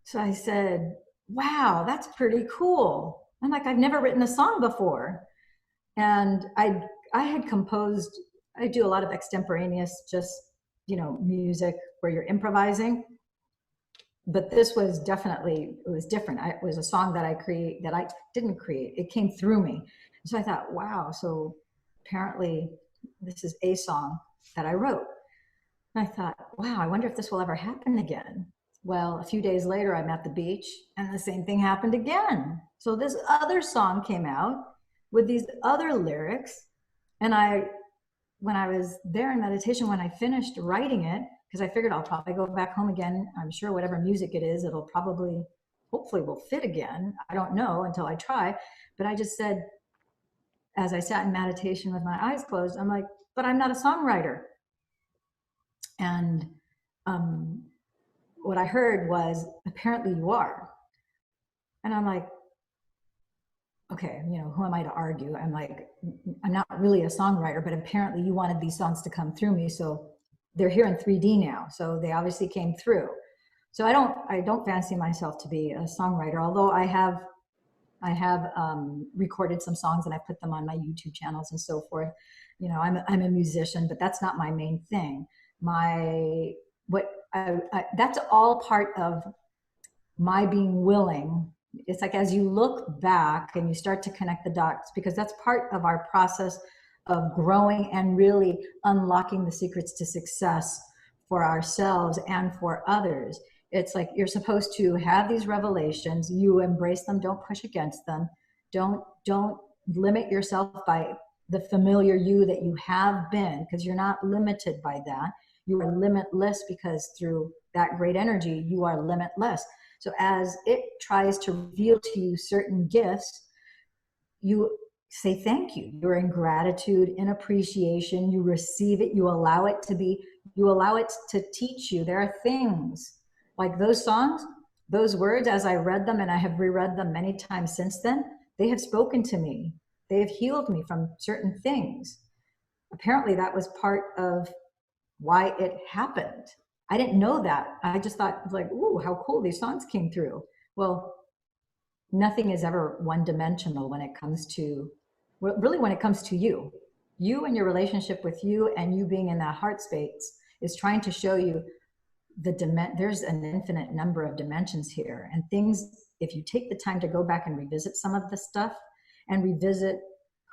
So I said, wow, that's pretty cool. I'm like, I've never written a song before. And I had composed, I do a lot of extemporaneous, just, music where you're improvising. But this was definitely, it was different. It was a song that I didn't create. It came through me. So I thought, wow, so apparently this is a song that I wrote. And I thought, wow, I wonder if this will ever happen again. Well, a few days later, I'm at the beach and the same thing happened again. So this other song came out with these other lyrics. And when I was there in meditation, when I finished writing it, because I figured I'll probably go back home again. I'm sure whatever music it is, hopefully will fit again. I don't know until I try. But I just said, as I sat in meditation with my eyes closed, I'm like, but I'm not a songwriter. And what I heard was, apparently you are. And I'm like, okay, you know, who am I to argue? I'm like, I'm not really a songwriter, but apparently you wanted these songs to come through me. So they're here in 3D now. So they obviously came through. So I don't fancy myself to be a songwriter, although I have recorded some songs and I put them on my YouTube channels and so forth. You know, I'm a musician, but that's not my main thing. That's all part of my being willing. It's like, as you look back and you start to connect the dots, because that's part of our process of growing and really unlocking the secrets to success for ourselves and for others. It's like, you're supposed to have these revelations, you embrace them, don't push against them, don't limit yourself by the familiar you that you have been, because you're not limited by that. You are limitless, because through that great energy, you are limitless. So as it tries to reveal to you certain gifts, you say thank you. You're in gratitude, in appreciation, you receive it, you allow it to be, you allow it to teach you. There are things like those songs, those words, as I read them, and I have reread them many times since then, they have spoken to me. They have healed me from certain things. Apparently that was part of why it happened. I didn't know that. I just thought, like, ooh, how cool these songs came through. Well, nothing is ever one-dimensional when it comes to, well, really when it comes to you. You and your relationship with you, and you being in that heart space is trying to show you there's an infinite number of dimensions here. And things, if you take the time to go back and revisit some of the stuff and revisit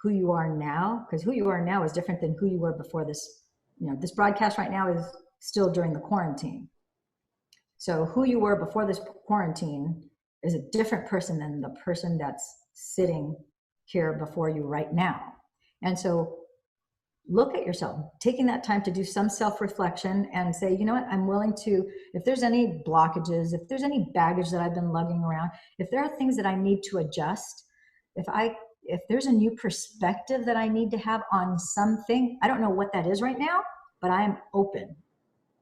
who you are now, because who you are now is different than who you were before this. You know, this broadcast right now is still during the quarantine. So who you were before this quarantine is a different person than the person that's sitting here before you right now. And so look at yourself, taking that time to do some self-reflection and say, you know what, I'm willing to, if there's any blockages, if there's any baggage that I've been lugging around, if there are things that I need to adjust, if there's a new perspective that I need to have on something, I don't know what that is right now, but I am open.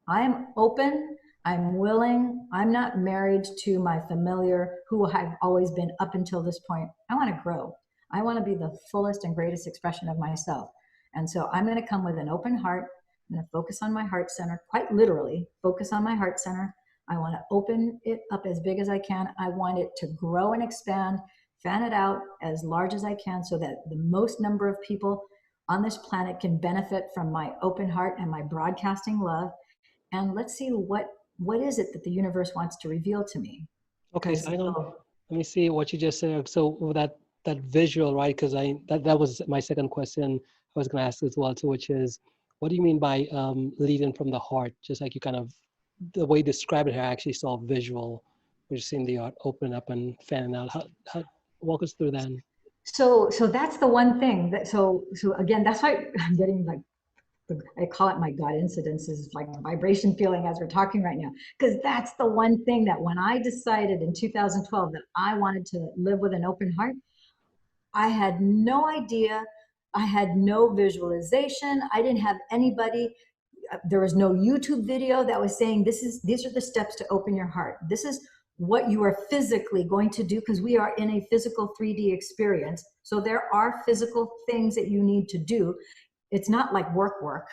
I am open. I'm willing. I'm not married to my familiar, who I've always been up until this point. I want to grow. I want to be the fullest and greatest expression of myself. And so I'm going to come with an open heart. I'm going to focus on my heart center, quite literally, focus on my heart center. I want to open it up as big as I can. I want it to grow and expand, fan it out as large as I can, so that the most number of people on this planet can benefit from my open heart and my broadcasting love. And let's see what is it that the universe wants to reveal to me. Okay, so I don't, let me see what you just said. So that visual, right? Because that was my second question I was going to ask as well too, which is, what do you mean by leading from the heart? Just like you kind of, the way you described it here, I actually saw visual, which seemed the art open up and fanning out. How walk us through that. So that's the one thing that, so again, that's why I'm getting like, I call it my God incidences, like a vibration feeling as we're talking right now. Because that's the one thing that when I decided in 2012 that I wanted to live with an open heart, I had no idea. I had no visualization. I didn't have anybody. There was no YouTube video that was saying, these are the steps to open your heart. This is what you are physically going to do, because we are in a physical 3D experience. So there are physical things that you need to do. It's not like work.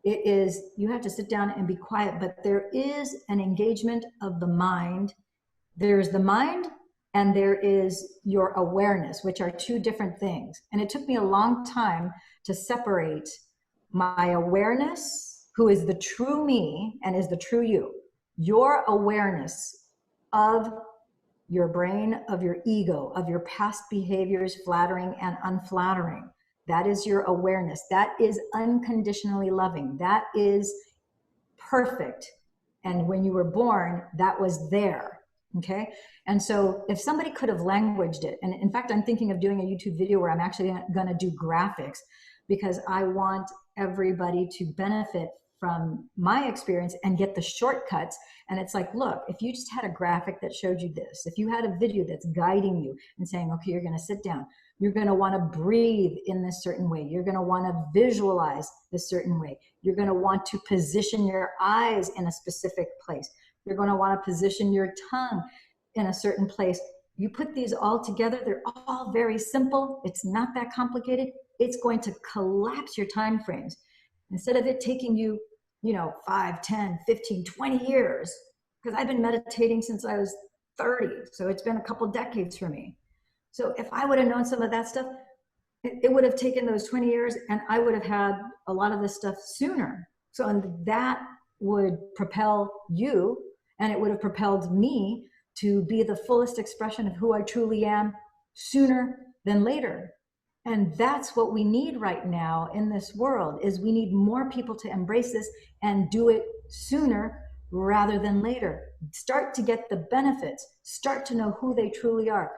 It is, you have to sit down and be quiet, but there is an engagement of the mind. There's the mind and there is your awareness, which are two different things. And it took me a long time to separate my awareness, who is the true me and is the true you, your awareness of your brain, of your ego, of your past behaviors, flattering and unflattering. That is your awareness. That is unconditionally loving. That is perfect. And when you were born, that was there. Okay. And so if somebody could have languaged it, and in fact, I'm thinking of doing a YouTube video where I'm actually going to do graphics, because I want everybody to benefit from my experience and get the shortcuts. And it's like, look, if you just had a graphic that showed you this, if you had a video that's guiding you and saying, okay, you're going to sit down, You're going to want to breathe in this certain way. You're going to want to visualize this certain way. You're going to want to position your eyes in a specific place. You're going to want to position your tongue in a certain place. You put these all together, they're all very simple. It's not that complicated. It's going to collapse your time frames. Instead of it taking you, 5, 10, 15, 20 years, because I've been meditating since I was 30. So it's been a couple decades for me. So if I would have known some of that stuff, it would have taken those 20 years and I would have had a lot of this stuff sooner. So and that would propel you, and it would have propelled me to be the fullest expression of who I truly am sooner than later. And that's what we need right now in this world, is we need more people to embrace this and do it sooner rather than later. Start to get the benefits, start to know who they truly are,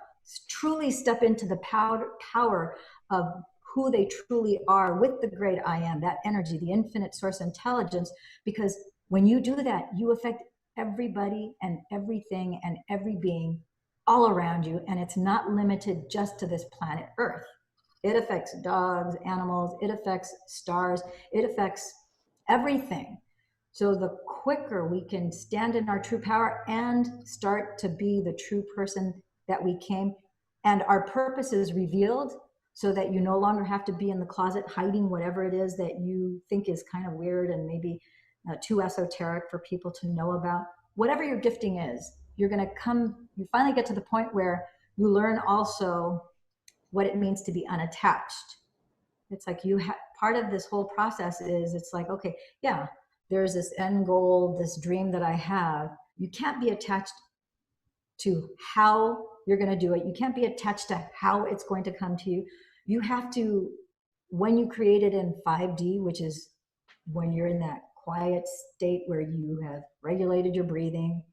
truly step into the power of who they truly are with the great I am, that energy, the infinite source intelligence. Because when you do that, you affect everybody and everything and every being all around you. And it's not limited just to this planet Earth. It affects dogs, animals, it affects stars, it affects everything. So the quicker we can stand in our true power and start to be the true person that we came, and our purpose is revealed, so that you no longer have to be in the closet hiding whatever it is that you think is kind of weird and maybe too esoteric for people to know about. Whatever your gifting is, you finally get to the point where you learn also what it means to be unattached. It's like part of this whole process is, it's like, okay, yeah, there's this end goal, this dream that I have. You can't be attached to how you're going to do it. You can't be attached to how it's going to come to you. You have to, when you create it in 5D, which is when you're in that quiet state where you have regulated your breathing,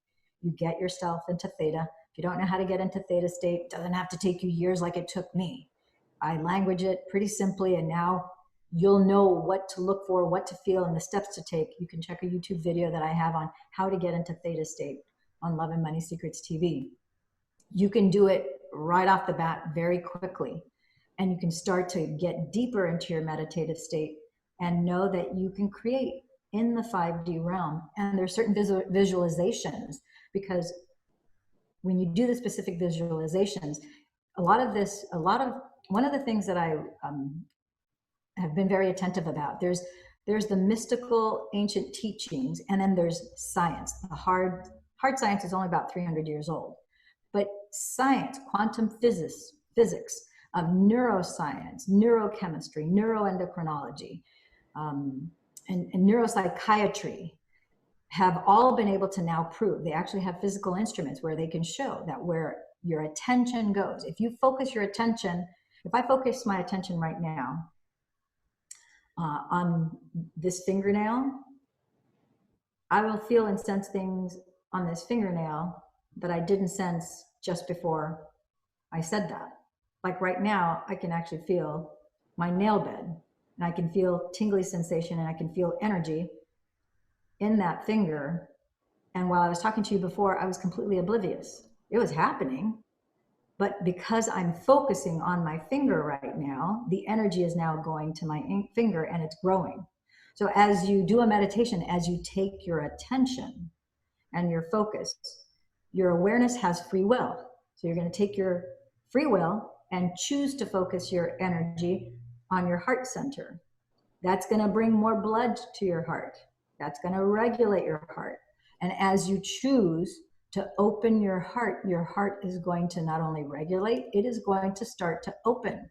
you get yourself into theta. If you don't know how to get into theta state, it doesn't have to take you years like it took me. I language it pretty simply, and now you'll know what to look for, what to feel, and the steps to take. You can check a YouTube video that I have on how to get into theta state on Love and Money Secrets TV. You can do it right off the bat very quickly, and you can start to get deeper into your meditative state and know that you can create in the 5D realm. And there's certain visualizations, because when you do the specific visualizations, one of the things that I have been very attentive about, there's the mystical ancient teachings, and then there's science. The hard science is only about 300 years old. But science, quantum physics, neuroscience, neurochemistry, neuroendocrinology, and neuropsychiatry have all been able to now prove. They actually have physical instruments where they can show that where your attention goes, if you focus your attention, if I focus my attention right now on this fingernail, I will feel and sense things on this fingernail that I didn't sense just before I said that. Like right now, I can actually feel my nail bed, and I can feel tingly sensation, and I can feel energy in that finger. And while I was talking to you before, I was completely oblivious. It was happening, but because I'm focusing on my finger right now, the energy is now going to my finger and it's growing. So as you do a meditation, as you take your attention and your focus, your awareness has free will. So you're going to take your free will and choose to focus your energy on your heart center. That's going to bring more blood to your heart. That's going to regulate your heart. And as you choose to open your heart is going to not only regulate, it is going to start to open.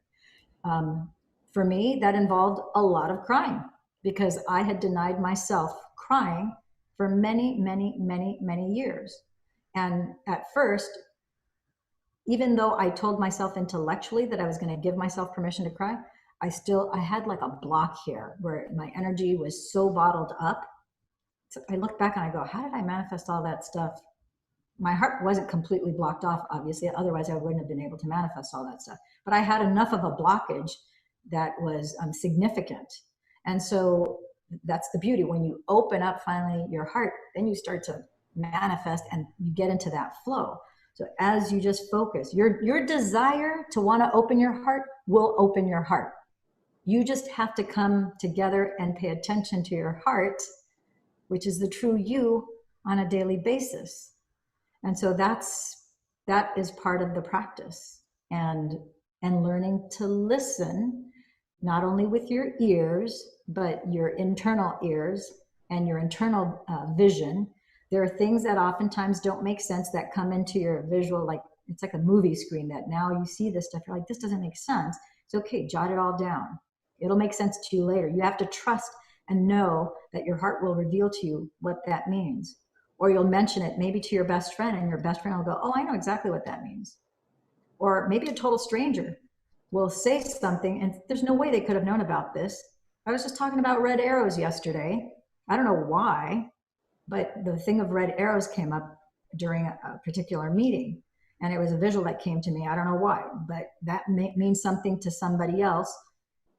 For me, that involved a lot of crying, because I had denied myself crying for many, many, many, many years. And at first, even though I told myself intellectually that I was going to give myself permission to cry, I had like a block here where my energy was so bottled up. So I look back and I go, how did I manifest all that stuff? My heart wasn't completely blocked off, obviously, otherwise I wouldn't have been able to manifest all that stuff. But I had enough of a blockage that was significant. And so that's the beauty. When you open up finally your heart, then you start to manifest and you get into that flow. So as you just focus, your desire to want to open your heart will open your heart. You just have to come together and pay attention to your heart, which is the true you, on a daily basis. And so that is part of the practice, and learning to listen, not only with your ears, but your internal ears and your internal vision. There are things that oftentimes don't make sense that come into your visual, like it's like a movie screen that now you see this stuff, you're like, this doesn't make sense. It's okay, jot it all down. It'll make sense to you later. You have to trust and know that your heart will reveal to you what that means. Or you'll mention it maybe to your best friend, and your best friend will go, oh, I know exactly what that means. Or maybe a total stranger will say something, and there's no way they could have known about this. I was just talking about red arrows yesterday. I don't know why, but the thing of red arrows came up during a particular meeting, and it was a visual that came to me. I don't know why, but that means something to somebody else.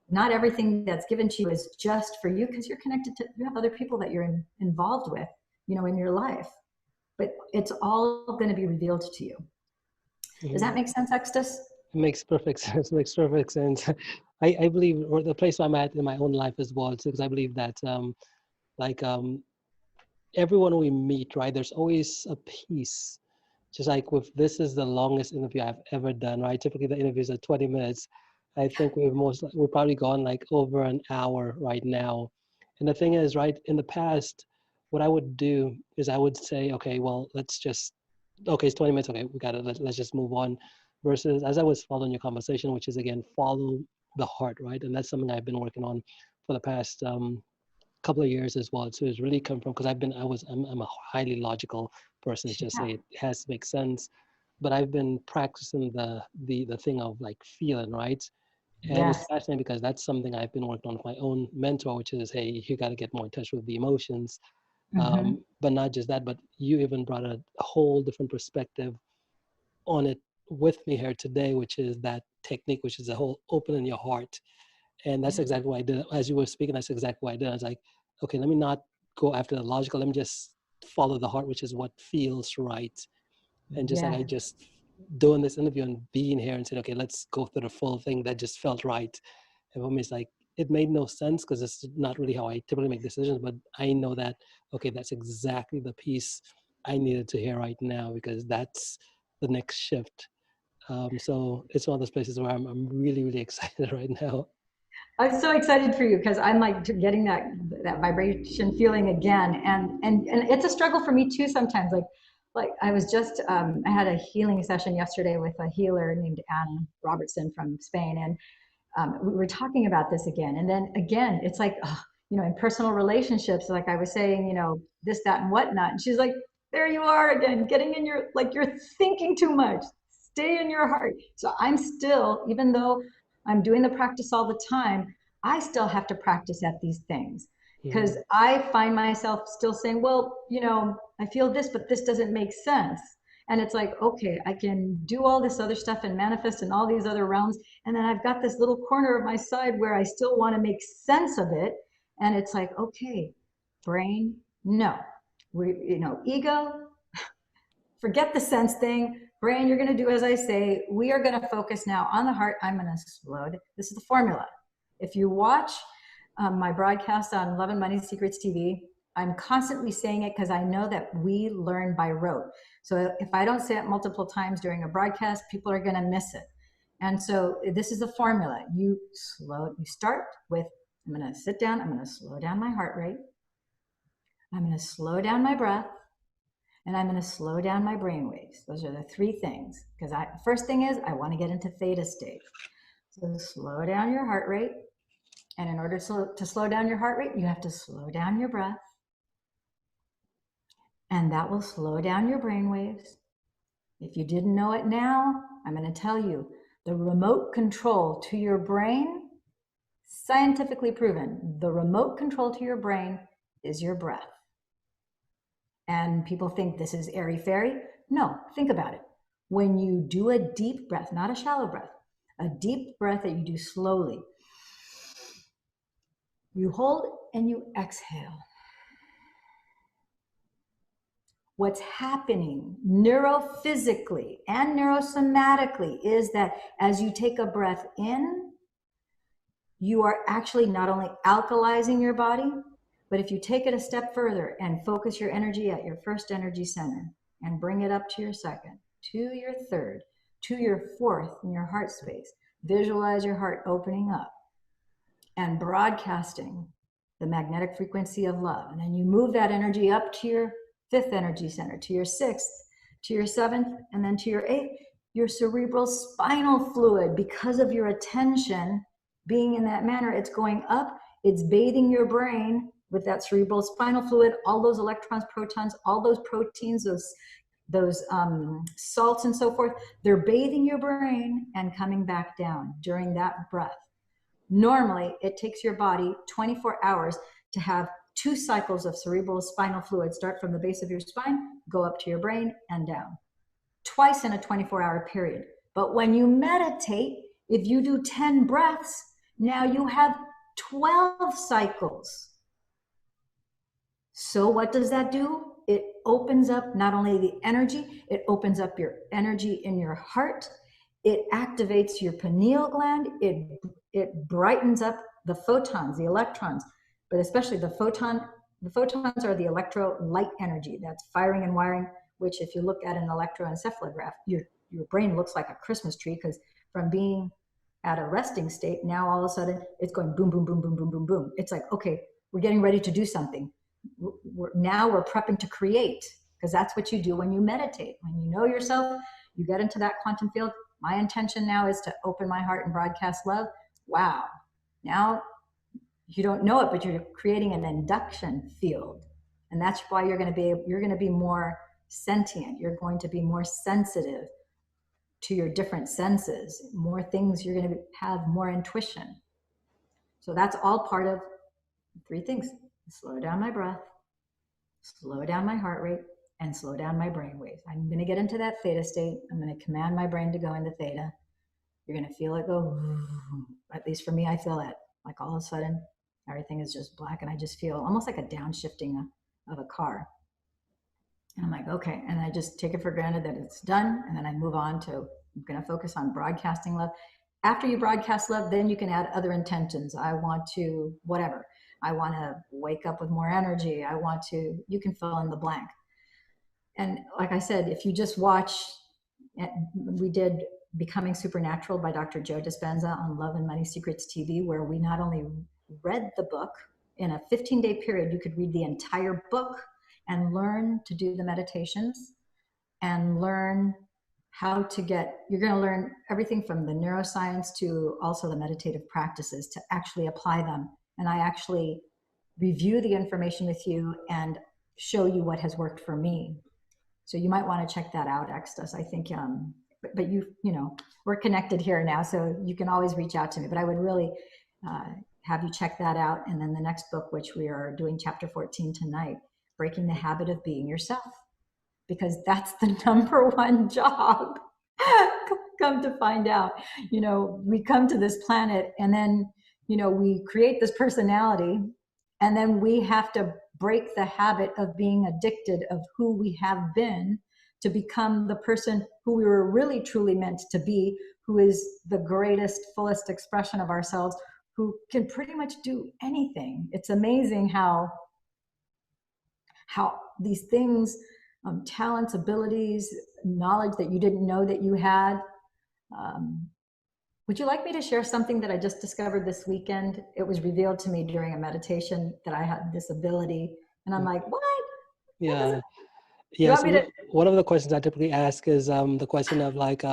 Not everything that's given to you is just for you, because you're connected to, you have other people that you're involved with, in your life, but it's all going to be revealed to you. Does that make sense, Extus? It makes perfect sense. Makes perfect sense. I believe, or the place I'm at in my own life as well, because I believe that like everyone we meet, right, there's always a piece. Just like with, this is the longest interview I've ever done, right? Typically the interviews are 20 minutes. I think we've probably gone like over an hour right now. And the thing is, right, in the past, what I would do is I would say, okay, well, okay, it's 20 minutes. Okay, we got it. Let's just move on. Versus, as I was following your conversation, which is again, follow the heart, right? And that's something I've been working on for the past couple of years as well. So it's really come from, because I'm a highly logical person. It's just say it has to make sense. But I've been practicing the thing of like feeling, right? And it's Yes. fascinating because that's something I've been working on with my own mentor, which is, hey, you got to get more in touch with the emotions. Mm-hmm. But not just that, but you even brought a whole different perspective on it with me here today, which is that technique, which is the whole opening your heart. And that's exactly what I did. As you were speaking, that's exactly what I did. I was like, okay, let me not go after the logical. Let me just follow the heart, which is what feels right. And just like Yeah. I just doing this interview and being here and saying, okay, let's go through the full thing, that just felt right. And for me, it's like, it made no sense because it's not really how I typically make decisions, but I know that, okay, that's exactly the piece I needed to hear right now, because that's the next shift. So it's one of those places where I'm really, really excited right now. I'm so excited for you, because I'm like getting that vibration feeling again, and it's a struggle for me too sometimes. Like I was just I had a healing session yesterday with a healer named Anna Robertson from Spain, and we were talking about this again. And then again, it's like, in personal relationships, like I was saying, this, that, and whatnot. And she's like, there you are again, getting in your, like, you're thinking too much. Stay in your heart. So I'm still, even though I'm doing the practice all the time, I still have to practice at these things, because Mhm. I find myself still saying, well, I feel this, but this doesn't make sense. And it's like, okay, I can do all this other stuff and manifest in all these other realms. And then I've got this little corner of my side where I still want to make sense of it. And it's like, okay, brain, no. Ego, forget the sense thing. Brain, you're going to do as I say. We are going to focus now on the heart. I'm going to slow down. This is the formula. If you watch my broadcast on Love and Money Secrets TV, I'm constantly saying it because I know that we learn by rote. So if I don't say it multiple times during a broadcast, people are going to miss it. And so this is the formula. You start with, I'm going to sit down. I'm going to slow down my heart rate. I'm going to slow down my breath. And I'm going to slow down my brain waves. Those are the three things. Because first thing is, I want to get into theta state. So slow down your heart rate. And in order to slow down your heart rate, you have to slow down your breath. And that will slow down your brain waves. If you didn't know it now, I'm going to tell you, the remote control to your brain, scientifically proven, the remote control to your brain is your breath. And people think this is airy-fairy. No, think about it. When you do a deep breath, not a shallow breath, a deep breath that you do slowly, you hold and you exhale. what's happening neurophysically and neurosomatically is that as you take a breath in, you are actually not only alkalizing your body, but if you take it a step further and focus your energy at your first energy center and bring it up to your second, to your third, to your fourth in your heart space, visualize your heart opening up and broadcasting the magnetic frequency of love. And then you move that energy up to your fifth energy center, to your sixth, to your seventh, and then to your eighth, your cerebral spinal fluid, because of your attention being in that manner, it's going up, it's bathing your brain with that cerebral spinal fluid, all those electrons, protons, all those proteins, those salts and so forth, they're bathing your brain and coming back down during that breath. Normally, it takes your body 24 hours to have 2 cycles of cerebral spinal fluid start from the base of your spine, go up to your brain and down. Twice in a 24-hour period. But when you meditate, if you do 10 breaths, now you have 12 cycles. So what does that do? It opens up not only the energy, it opens up your energy in your heart. It activates your pineal gland. It brightens up the photons, the electrons, but especially the photons are the electro light energy that's firing and wiring, which if you look at an electroencephalograph, your brain looks like a Christmas tree, because from being at a resting state, now all of a sudden it's going boom, boom, boom, boom, boom, boom, boom. It's like, okay, we're getting ready to do something. Now we're prepping to create, because that's what you do when you meditate. When you know yourself, you get into that quantum field. My intention now is to open my heart and broadcast love. Wow. Now you don't know it, but you're creating an induction field. And that's why you're going to be more sentient. You're going to be more sensitive to your different senses, more things. You're going to have more intuition. So that's all part of 3 things: slow down my breath, slow down my heart rate, and slow down my brain waves. I'm going to get into that theta state. I'm going to command my brain to go into theta. You're going to feel it go, at least for me, I feel it. Like all of a sudden, everything is just black, and I just feel almost like a downshifting of a car. And I'm like, okay. And I just take it for granted that it's done. And then I move on to, I'm going to focus on broadcasting love. After you broadcast love, then you can add other intentions. I want to, whatever. I want to wake up with more energy. I want to, you can fill in the blank. And like I said, if you just watch, we did Becoming Supernatural by Dr. Joe Dispenza on Love and Money Secrets TV, where we not only read the book in a 15-day period, you could read the entire book and learn to do the meditations and learn how to you're going to learn everything from the neuroscience to also the meditative practices to actually apply them. And I actually review the information with you and show you what has worked for me. So you might want to check that out, Extus. I think, but you know, we're connected here now, so you can always reach out to me. But I would really have you check that out. And then the next book, which we are doing chapter 14 tonight, Breaking the Habit of Being Yourself, because that's the #1 job. Come to find out, you know, we come to this planet and then, you know, we create this personality, and then we have to break the habit of being addicted of who we have been to become the person who we were really truly meant to be, who is the greatest, fullest expression of ourselves, who can pretty much do anything. It's amazing how these things, talents, abilities, knowledge that you didn't know that you had. Would you like me to share something that I just discovered this weekend? It was revealed to me during a meditation that I had this ability. And I'm like, what? Yeah. Yeah. So one of the questions I typically ask is the question of like,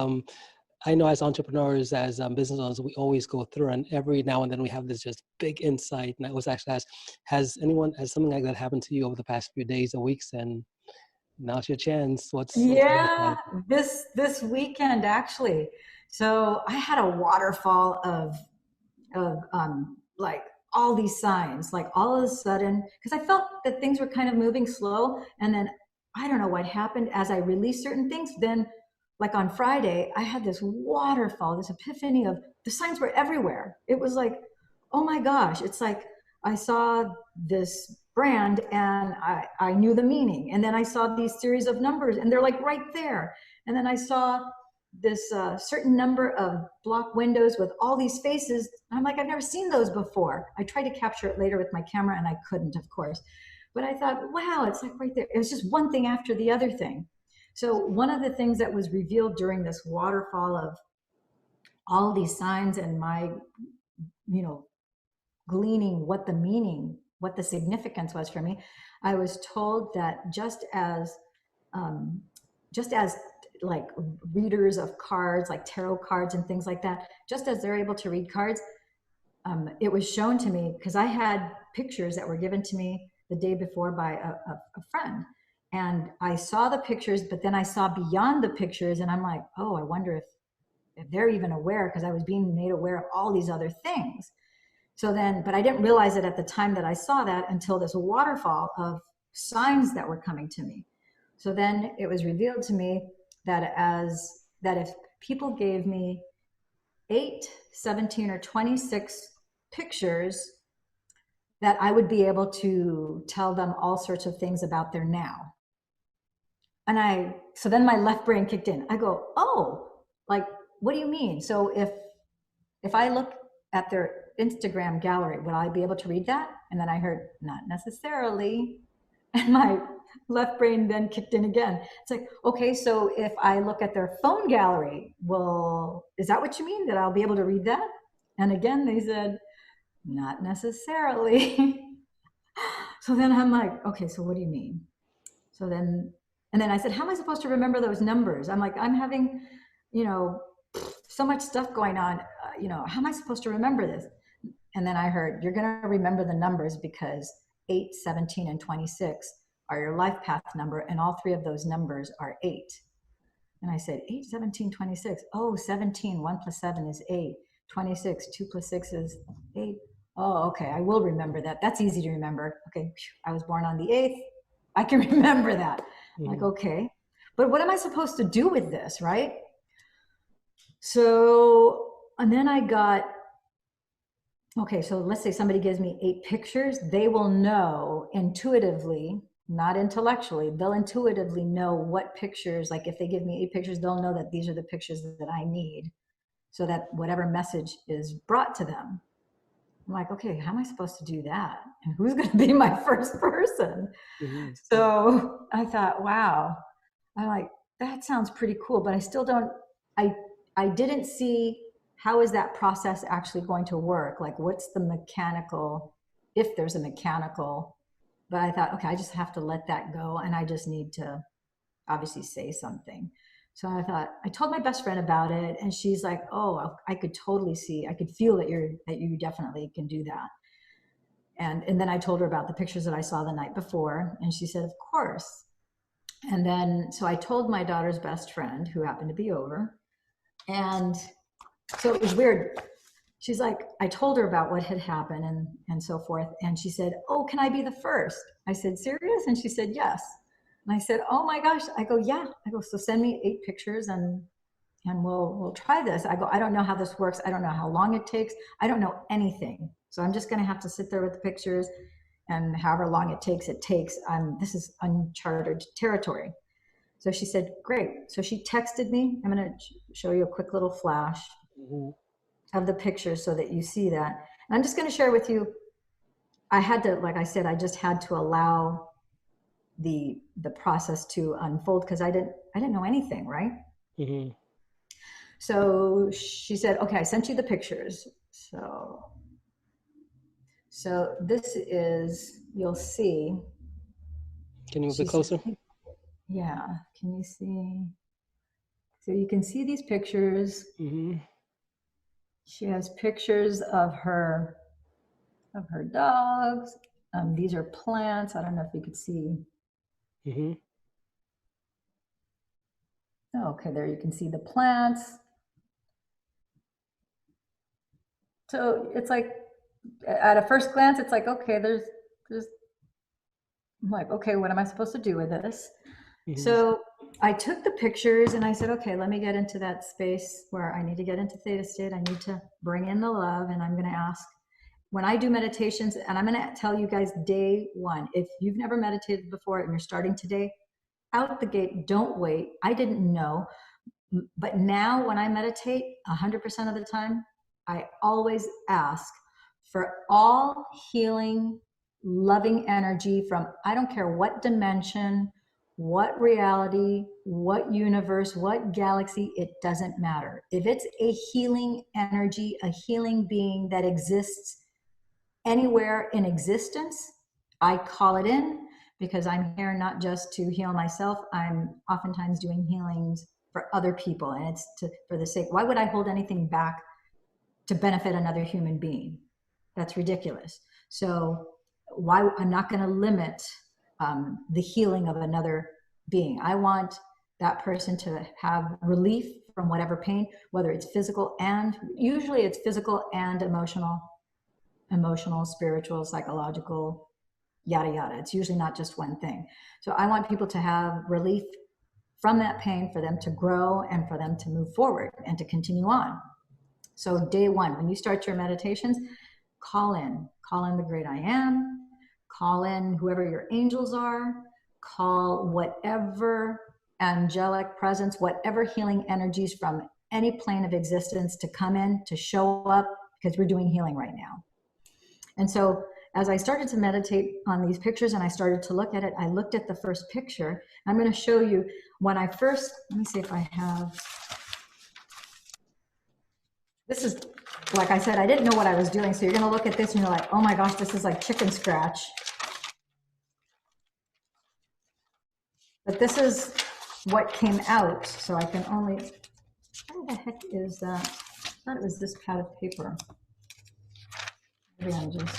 I know as entrepreneurs, as business owners, we always go through, and every now and then we have this just big insight. And I was actually asked, has something like that happened to you over the past few days or weeks? And now's your chance. Yeah, this weekend actually. So I had a waterfall of like all these signs, like all of a sudden, because I felt that things were kind of moving slow, and then I don't know what happened as I released certain things. Then, like on Friday, I had this waterfall, this epiphany of the signs were everywhere. It was like, oh my gosh, it's like I saw this brand, and I knew the meaning. And then I saw these series of numbers, and they're like right there. And then I saw this certain number of block windows with all these faces. I'm like, I've never seen those before. I tried to capture it later with my camera, and I couldn't, of course. But I thought, wow, it's like right there. It was just one thing after the other thing. So one of the things that was revealed during this waterfall of all these signs, and my, gleaning what the meaning, what the significance was for me, I was told that just as like readers of cards, like tarot cards and things like that, just as they're able to read cards, it was shown to me, because I had pictures that were given to me the day before by a friend. And I saw the pictures, but then I saw beyond the pictures, and I'm like, oh, I wonder if they're even aware, because I was being made aware of all these other things. So then, but I didn't realize it at the time that I saw that until this waterfall of signs that were coming to me. So then it was revealed to me that if people gave me 8, 17, or 26 pictures, that I would be able to tell them all sorts of things about their now. And so then my left brain kicked in. I go, oh, like, what do you mean? So if I look at their Instagram gallery, would I be able to read that? And then I heard, not necessarily. And my left brain then kicked in again. It's like, okay, so if I look at their phone gallery, well, is that what you mean, that I'll be able to read that? And again, they said, not necessarily. So then I'm like, okay, so what do you mean? So then, and then I said, how am I supposed to remember those numbers? I'm like, I'm having, so much stuff going on. How am I supposed to remember this? And then I heard, you're going to remember the numbers because 8, 17, and 26 are your life path number, and all 3 of those numbers are 8. And I said, 8, 17, 26. Oh, 17, 1 plus 7 is 8. 26, 2 plus 6 is 8. Oh, okay, I will remember that. That's easy to remember. Okay, I was born on the 8th. I can remember that. Mm-hmm. Like, okay. But what am I supposed to do with this, right? So, and then I got, okay, so let's say somebody gives me 8 pictures. They will know intuitively, not intellectually, they'll intuitively know what pictures, like if they give me 8 pictures, they'll know that these are the pictures that I need, so that whatever message is brought to them. I'm like, okay, how am I supposed to do that? And who's going to be my first person? Mm-hmm. So I thought, wow, I'm like, that sounds pretty cool, but I still don't, I didn't see how is that process actually going to work? Like, what's the mechanical, if there's a mechanical, but I thought, okay, I just have to let that go. And I just need to obviously say something. So I thought, I told my best friend about it, and she's like, oh, I could totally see, I could feel that you definitely can do that. And then I told her about the pictures that I saw the night before, and she said, of course. And then, so I told my daughter's best friend, who happened to be over, and so it was weird. She's like, I told her about what had happened and so forth. And she said, oh, can I be the first? I said, serious? And she said, yes. And I said, oh my gosh. I go, yeah. I go, so send me 8 pictures and we'll try this. I go, I don't know how this works. I don't know how long it takes. I don't know anything. So I'm just going to have to sit there with the pictures, and however long it takes. This is uncharted territory. So she said, great. So she texted me. I'm going to show you a quick little flash of the pictures so that you see that. And I'm just going to share with you, I had to, like I said, I just had to allow the process to unfold, because I didn't know anything, right? Mm-hmm. So she said, okay, I sent you the pictures. So this is, you'll see. Can you move it closer? Yeah, can you see? So you can see these pictures. Mm-hmm. She has pictures of her dogs. These are plants. I don't know if you could see. Mm-hmm. Okay, there you can see the plants. So it's like, at a first glance, it's like, okay, there's I'm like, okay, what am I supposed to do with this? Mm-hmm. So I took the pictures and I said, okay, let me get into that space where I need to get into theta state. I need to bring in the love, and I'm going to ask when I do meditations, and I'm going to tell you guys day one, if you've never meditated before and you're starting today, out the gate, don't wait. I didn't know. But now when I meditate 100% of the time, I always ask for all healing, loving energy from, I don't care what dimension, what reality, what universe, what galaxy, it doesn't matter. If it's a healing energy, a healing being that exists anywhere in existence, I call it in, because I'm here not just to heal myself. I'm oftentimes doing healings for other people, and it's for the sake. Why would I hold anything back to benefit another human being? That's ridiculous. So why, I'm not going to limit the healing of another being. I want that person to have relief from whatever pain, whether it's physical, and usually it's physical and emotional, spiritual, psychological, yada, yada. It's usually not just one thing. So I want people to have relief from that pain, for them to grow and for them to move forward and to continue on. So day one, when you start your meditations, call in the great I am, call in whoever your angels are, call whatever angelic presence, whatever healing energies from any plane of existence to come in, to show up, because we're doing healing right now. And so as I started to meditate on these pictures and I started to look at it, I looked at the first picture. I'm going to show you when I first, let me see if I have, this is, like I said, I didn't know what I was doing. So you're going to look at this and you're like, oh my gosh, this is like chicken scratch. But this is what came out. So I can only, how the heck is that? I thought it was this pad of paper. Maybe I'm just,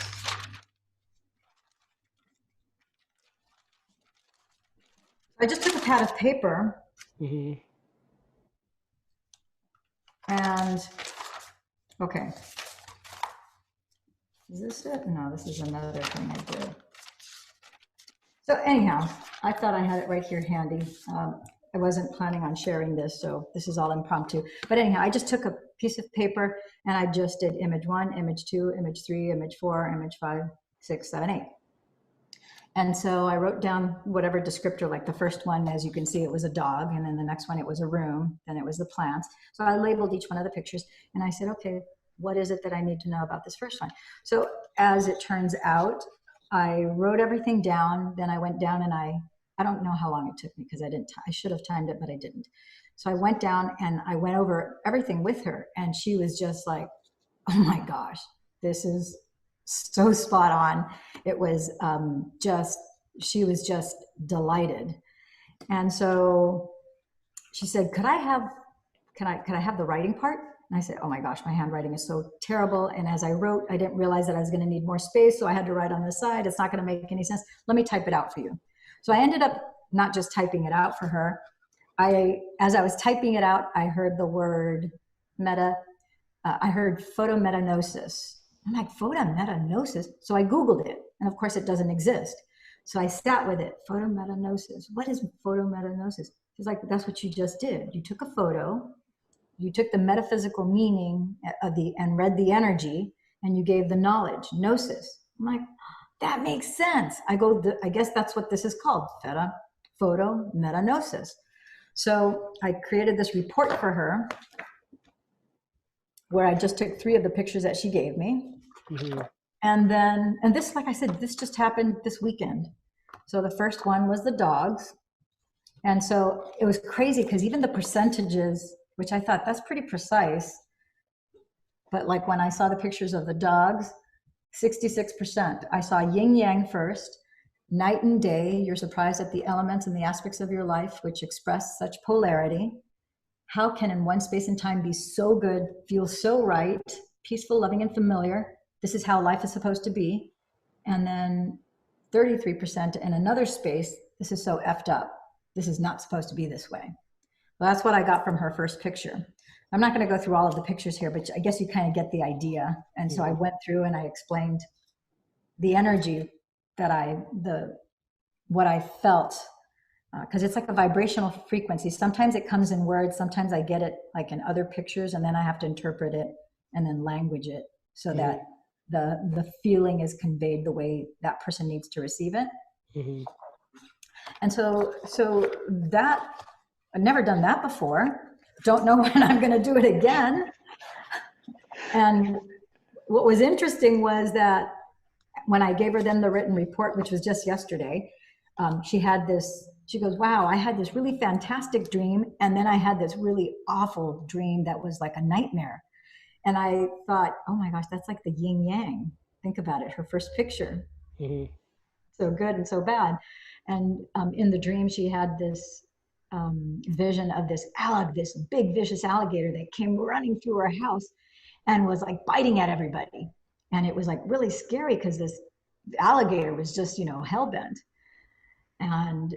I just took a pad of paper and, okay. Is this it? No, this is another thing I did. So anyhow, I thought I had it right here handy. I wasn't planning on sharing this, so this is all impromptu. But anyhow, I just took a piece of paper and I just did image 1, image 2, image 3, image 4, image 5, 6, 7, 8. And so I wrote down whatever descriptor, like the first one, as you can see, it was a dog. And then the next one, it was a room. Then it was the plants. So I labeled each one of the pictures. And I said, okay, what is it that I need to know about this first one? So as it turns out, I wrote everything down. Then I went down and I don't know how long it took me, because I should have timed it, but I didn't. So I went down and I went over everything with her. And she was just like, oh my gosh, this is so spot on. It was she was just delighted. And so she said, could I have the writing part? And I said, oh my gosh, my handwriting is so terrible. And as I wrote, I didn't realize that I was going to need more space. So I had to write on the side. It's not going to make any sense. Let me type it out for you. So I ended up not just typing it out for her. As I was typing it out, I heard the word I heard photometanosis. I'm like, photometanosis? So I Googled it. And of course it doesn't exist. So I sat with it. Photometanosis. What is photometanosis? She's like, that's what you just did. You took a photo, you took the metaphysical meaning of and read the energy, and you gave the knowledge, gnosis. I'm like, that makes sense. I guess that's what this is called, photometanosis. So I created this report for her where I just took 3 of the pictures that she gave me. And this, like I said, this just happened this weekend. So the first one was the dogs. And so it was crazy, because even the percentages, which I thought that's pretty precise, but like when I saw the pictures of the dogs, 66%. I saw yin yang first, night and day. You're surprised at the elements and the aspects of your life which express such polarity. How can in one space and time be so good, feel so right, peaceful, loving, and familiar? This is how life is supposed to be. And then 33% in another space, this is so effed up. This is not supposed to be this way. Well, that's what I got from her first picture. I'm not going to go through all of the pictures here, but I guess you kind of get the idea. And so I went through and I explained the energy that what I felt, because it's like a vibrational frequency. Sometimes it comes in words, sometimes I get it like in other pictures, and then I have to interpret it and then language it so that the feeling is conveyed the way that person needs to receive it. Mm-hmm. And so that, I've never done that before. Don't know when I'm going to do it again. And what was interesting was that when I gave her then the written report, which was just yesterday, she goes, wow, I had this really fantastic dream. And then I had this really awful dream that was like a nightmare. And I thought, oh my gosh, that's like the yin yang. Think about it, her first picture. Mm-hmm. So good and so bad. And in the dream, she had this vision of this big vicious alligator that came running through her house and was like biting at everybody. And it was like really scary because this alligator was just, hell-bent. And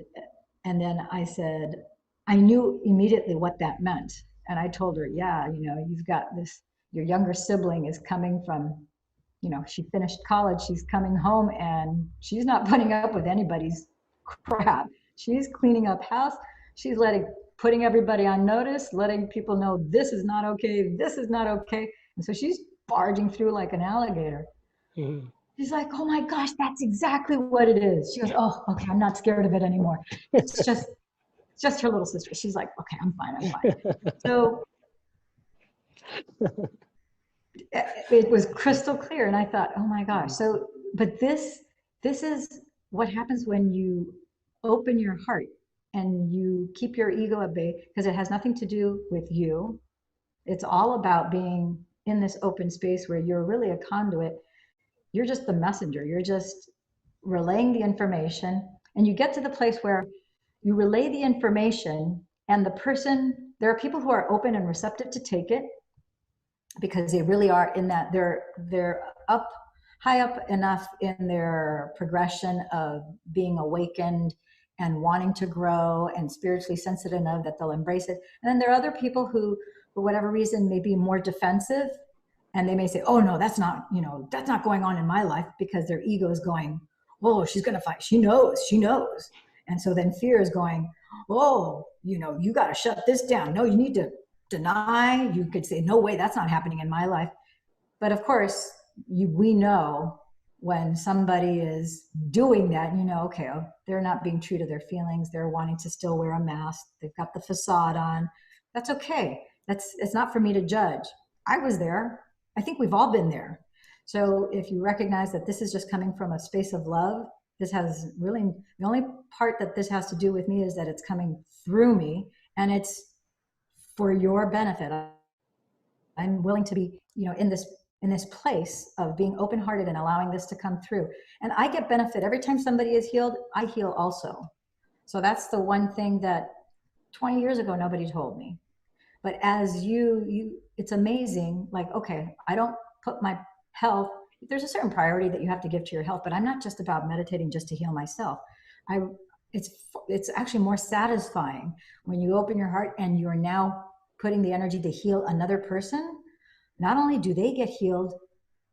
then I said, I knew immediately what that meant. And I told her, yeah, you've got this, your younger sibling is coming from, she finished college, she's coming home, and she's not putting up with anybody's crap. She's cleaning up house. She's putting everybody on notice, letting people know this is not okay, this is not okay. And so she's barging through like an alligator. Mm-hmm. She's like, oh my gosh, that's exactly what it is. She goes, oh, okay, I'm not scared of it anymore. It's just her little sister. She's like, okay, I'm fine. So it was crystal clear. And I thought, oh my gosh. So, but this is what happens when you open your heart and you keep your ego at bay, because it has nothing to do with you. It's all about being in this open space where you're really a conduit. You're just the messenger. You're just relaying the information. And you get to the place where you relay the information, and there are people who are open and receptive to take it, because they really are in that they're high up enough in their progression of being awakened and wanting to grow and spiritually sensitive enough that they'll embrace it. And then there are other people who, for whatever reason, may be more defensive, and they may say, oh no, that's not going on in my life, because their ego is going, oh, she's going to fight. She knows. And so then fear is going, oh, you got to shut this down. No, you need to deny. You could say, no way, that's not happening in my life. But of course, we know when somebody is doing that, okay, they're not being true to their feelings. They're wanting to still wear a mask. They've got the facade on. That's okay. It's not for me to judge. I was there. I think we've all been there. So if you recognize that this is just coming from a space of love, this has really, the only part that this has to do with me is that it's coming through me, and it's for your benefit. I'm willing to be, in this place of being open-hearted and allowing this to come through. And I get benefit every time somebody is healed. I heal also. So that's the one thing that 20 years ago nobody told me. But as it's amazing. Like, okay, I don't put my health. There's a certain priority that you have to give to your health, but I'm not just about meditating just to heal myself. It's actually more satisfying when you open your heart and you're now putting the energy to heal another person. Not only do they get healed,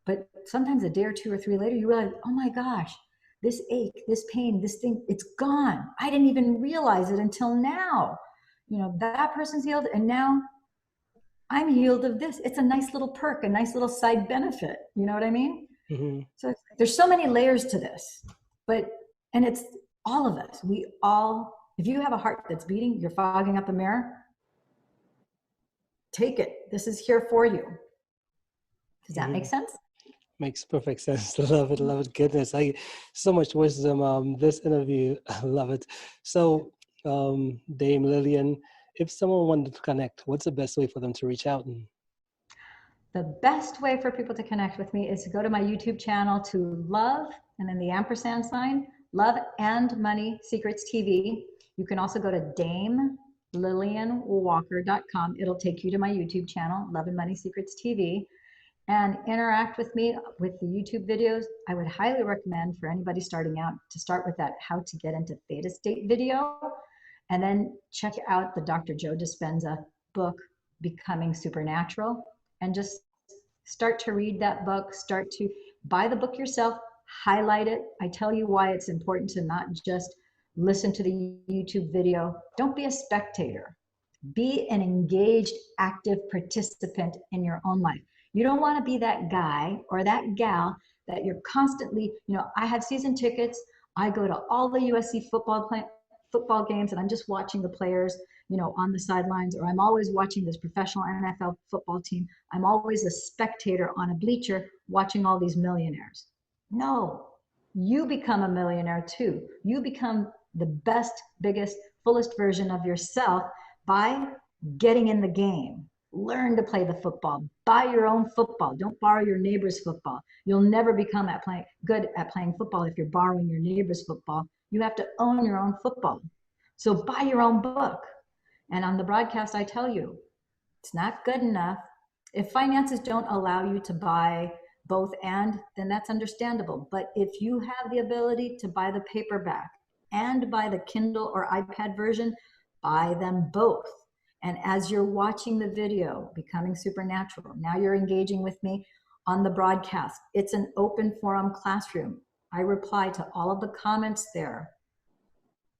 but sometimes a day or two or three later, you realize, oh my gosh, this ache, this pain, this thing, it's gone. I didn't even realize it until now. That person's healed, and now I'm healed of this. It's a nice little perk, a nice little side benefit. You know what I mean? Mm-hmm. So there's so many layers to this, and it's all of us. If you have a heart that's beating, you're fogging up a mirror, take it. This is here for you. Does that make sense? Makes perfect sense. Love it. Goodness, so much wisdom. This interview, I love it. So, Dame Lillian, if someone wanted to connect, what's the best way for them to reach out? The best way for people to connect with me is to go to my YouTube channel, to love, and then the ampersand sign, Love and Money Secrets TV. You can also go to DameLillianWalker.com. It'll take you to my YouTube channel, Love and Money Secrets TV, and interact with me with the YouTube videos. I would highly recommend for anybody starting out to start with that How to Get into Theta State video, and then check out the Dr. Joe Dispenza book, Becoming Supernatural, and just start to read that book, start to buy the book yourself, highlight it. I tell you why it's important to not just listen to the YouTube video. Don't be a spectator. Be an engaged, active participant in your own life. You don't want to be that guy or that gal that you're constantly, I have season tickets. I go to all the USC football games and I'm just watching the players, on the sidelines, or I'm always watching this professional NFL football team. I'm always a spectator on a bleacher watching all these millionaires. No, you become a millionaire too. You become the best, biggest, fullest version of yourself by getting in the game. Learn to play the football. Buy your own football. Don't borrow your neighbor's football. You'll never become good at playing football if you're borrowing your neighbor's football. You have to own your own football. So buy your own book. And on the broadcast, I tell you, it's not good enough. If finances don't allow you to buy both and, then that's understandable. But if you have the ability to buy the paperback and buy the Kindle or iPad version, buy them both. And as you're watching the video, Becoming Supernatural, now you're engaging with me on the broadcast. It's an open forum classroom. I reply to all of the comments there.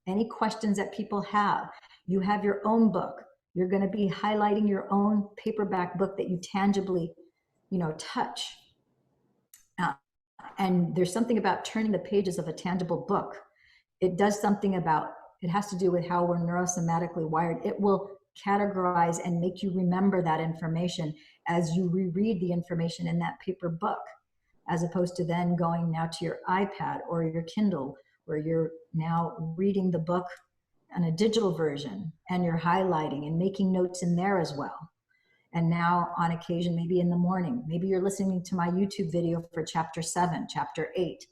Any questions that people have. You have your own book. You're going to be highlighting your own paperback book that you tangibly, touch. And there's something about turning the pages of a tangible book. It does something about, it has to do with how we're neurosomatically wired. It will categorize and make you remember that information as you reread the information in that paper book, as opposed to then going now to your iPad or your Kindle, where you're now reading the book on a digital version and you're highlighting and making notes in there as well. And now on occasion, maybe in the morning, maybe you're listening to my YouTube video for chapter 7, chapter 8.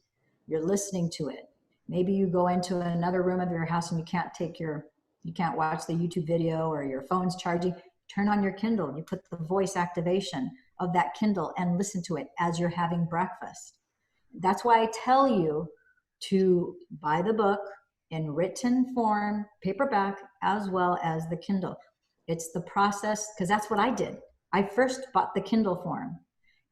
You're listening to it. Maybe you go into another room of your house and you can't watch the YouTube video or your phone's charging. Turn on your Kindle. You put the voice activation of that Kindle and listen to it as you're having breakfast. That's why I tell you to buy the book in written form, paperback, as well as the Kindle. It's the process, because that's what I did. I first bought the Kindle form.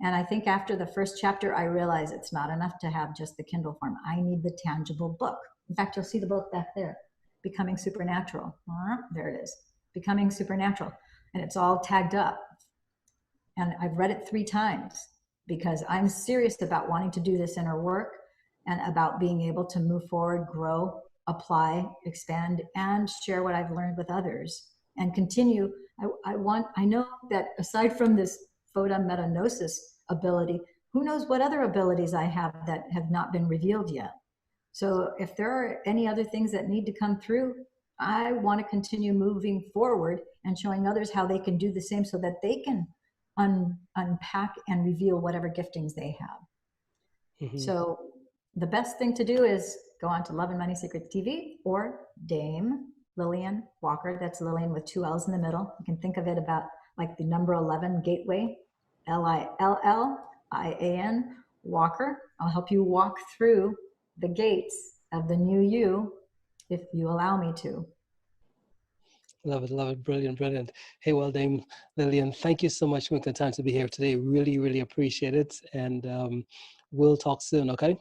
And I think after the first chapter, I realized it's not enough to have just the Kindle form. I need the tangible book. In fact, you'll see the book back there, Becoming Supernatural. There it is, Becoming Supernatural. And it's all tagged up. And I've read it 3 times because I'm serious about wanting to do this inner work and about being able to move forward, grow, apply, expand, and share what I've learned with others and continue. I know that aside from this photometanosis ability, who knows what other abilities I have that have not been revealed yet. So if there are any other things that need to come through, I want to continue moving forward and showing others how they can do the same so that they can unpack and reveal whatever giftings they have. Mm-hmm. So the best thing to do is go on to Love and Money Secrets TV or Dame Lillian Walker. That's Lillian with 2 L's in the middle. You can think of it about like the number 11 gateway, Lillian Walker. I'll help you walk through the gates of the new you if you allow me to. Love it. Brilliant. Hey, well, Dame Lillian, thank you so much for making the time to be here today. Really appreciate it. And we'll talk soon, okay?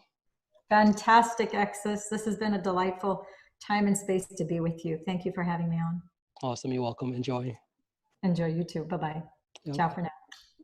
Fantastic, Extus. This has been a delightful time and space to be with you. Thank you for having me on. Awesome. You're welcome. Enjoy. Enjoy, you too. Bye-bye. Yep. Ciao for now.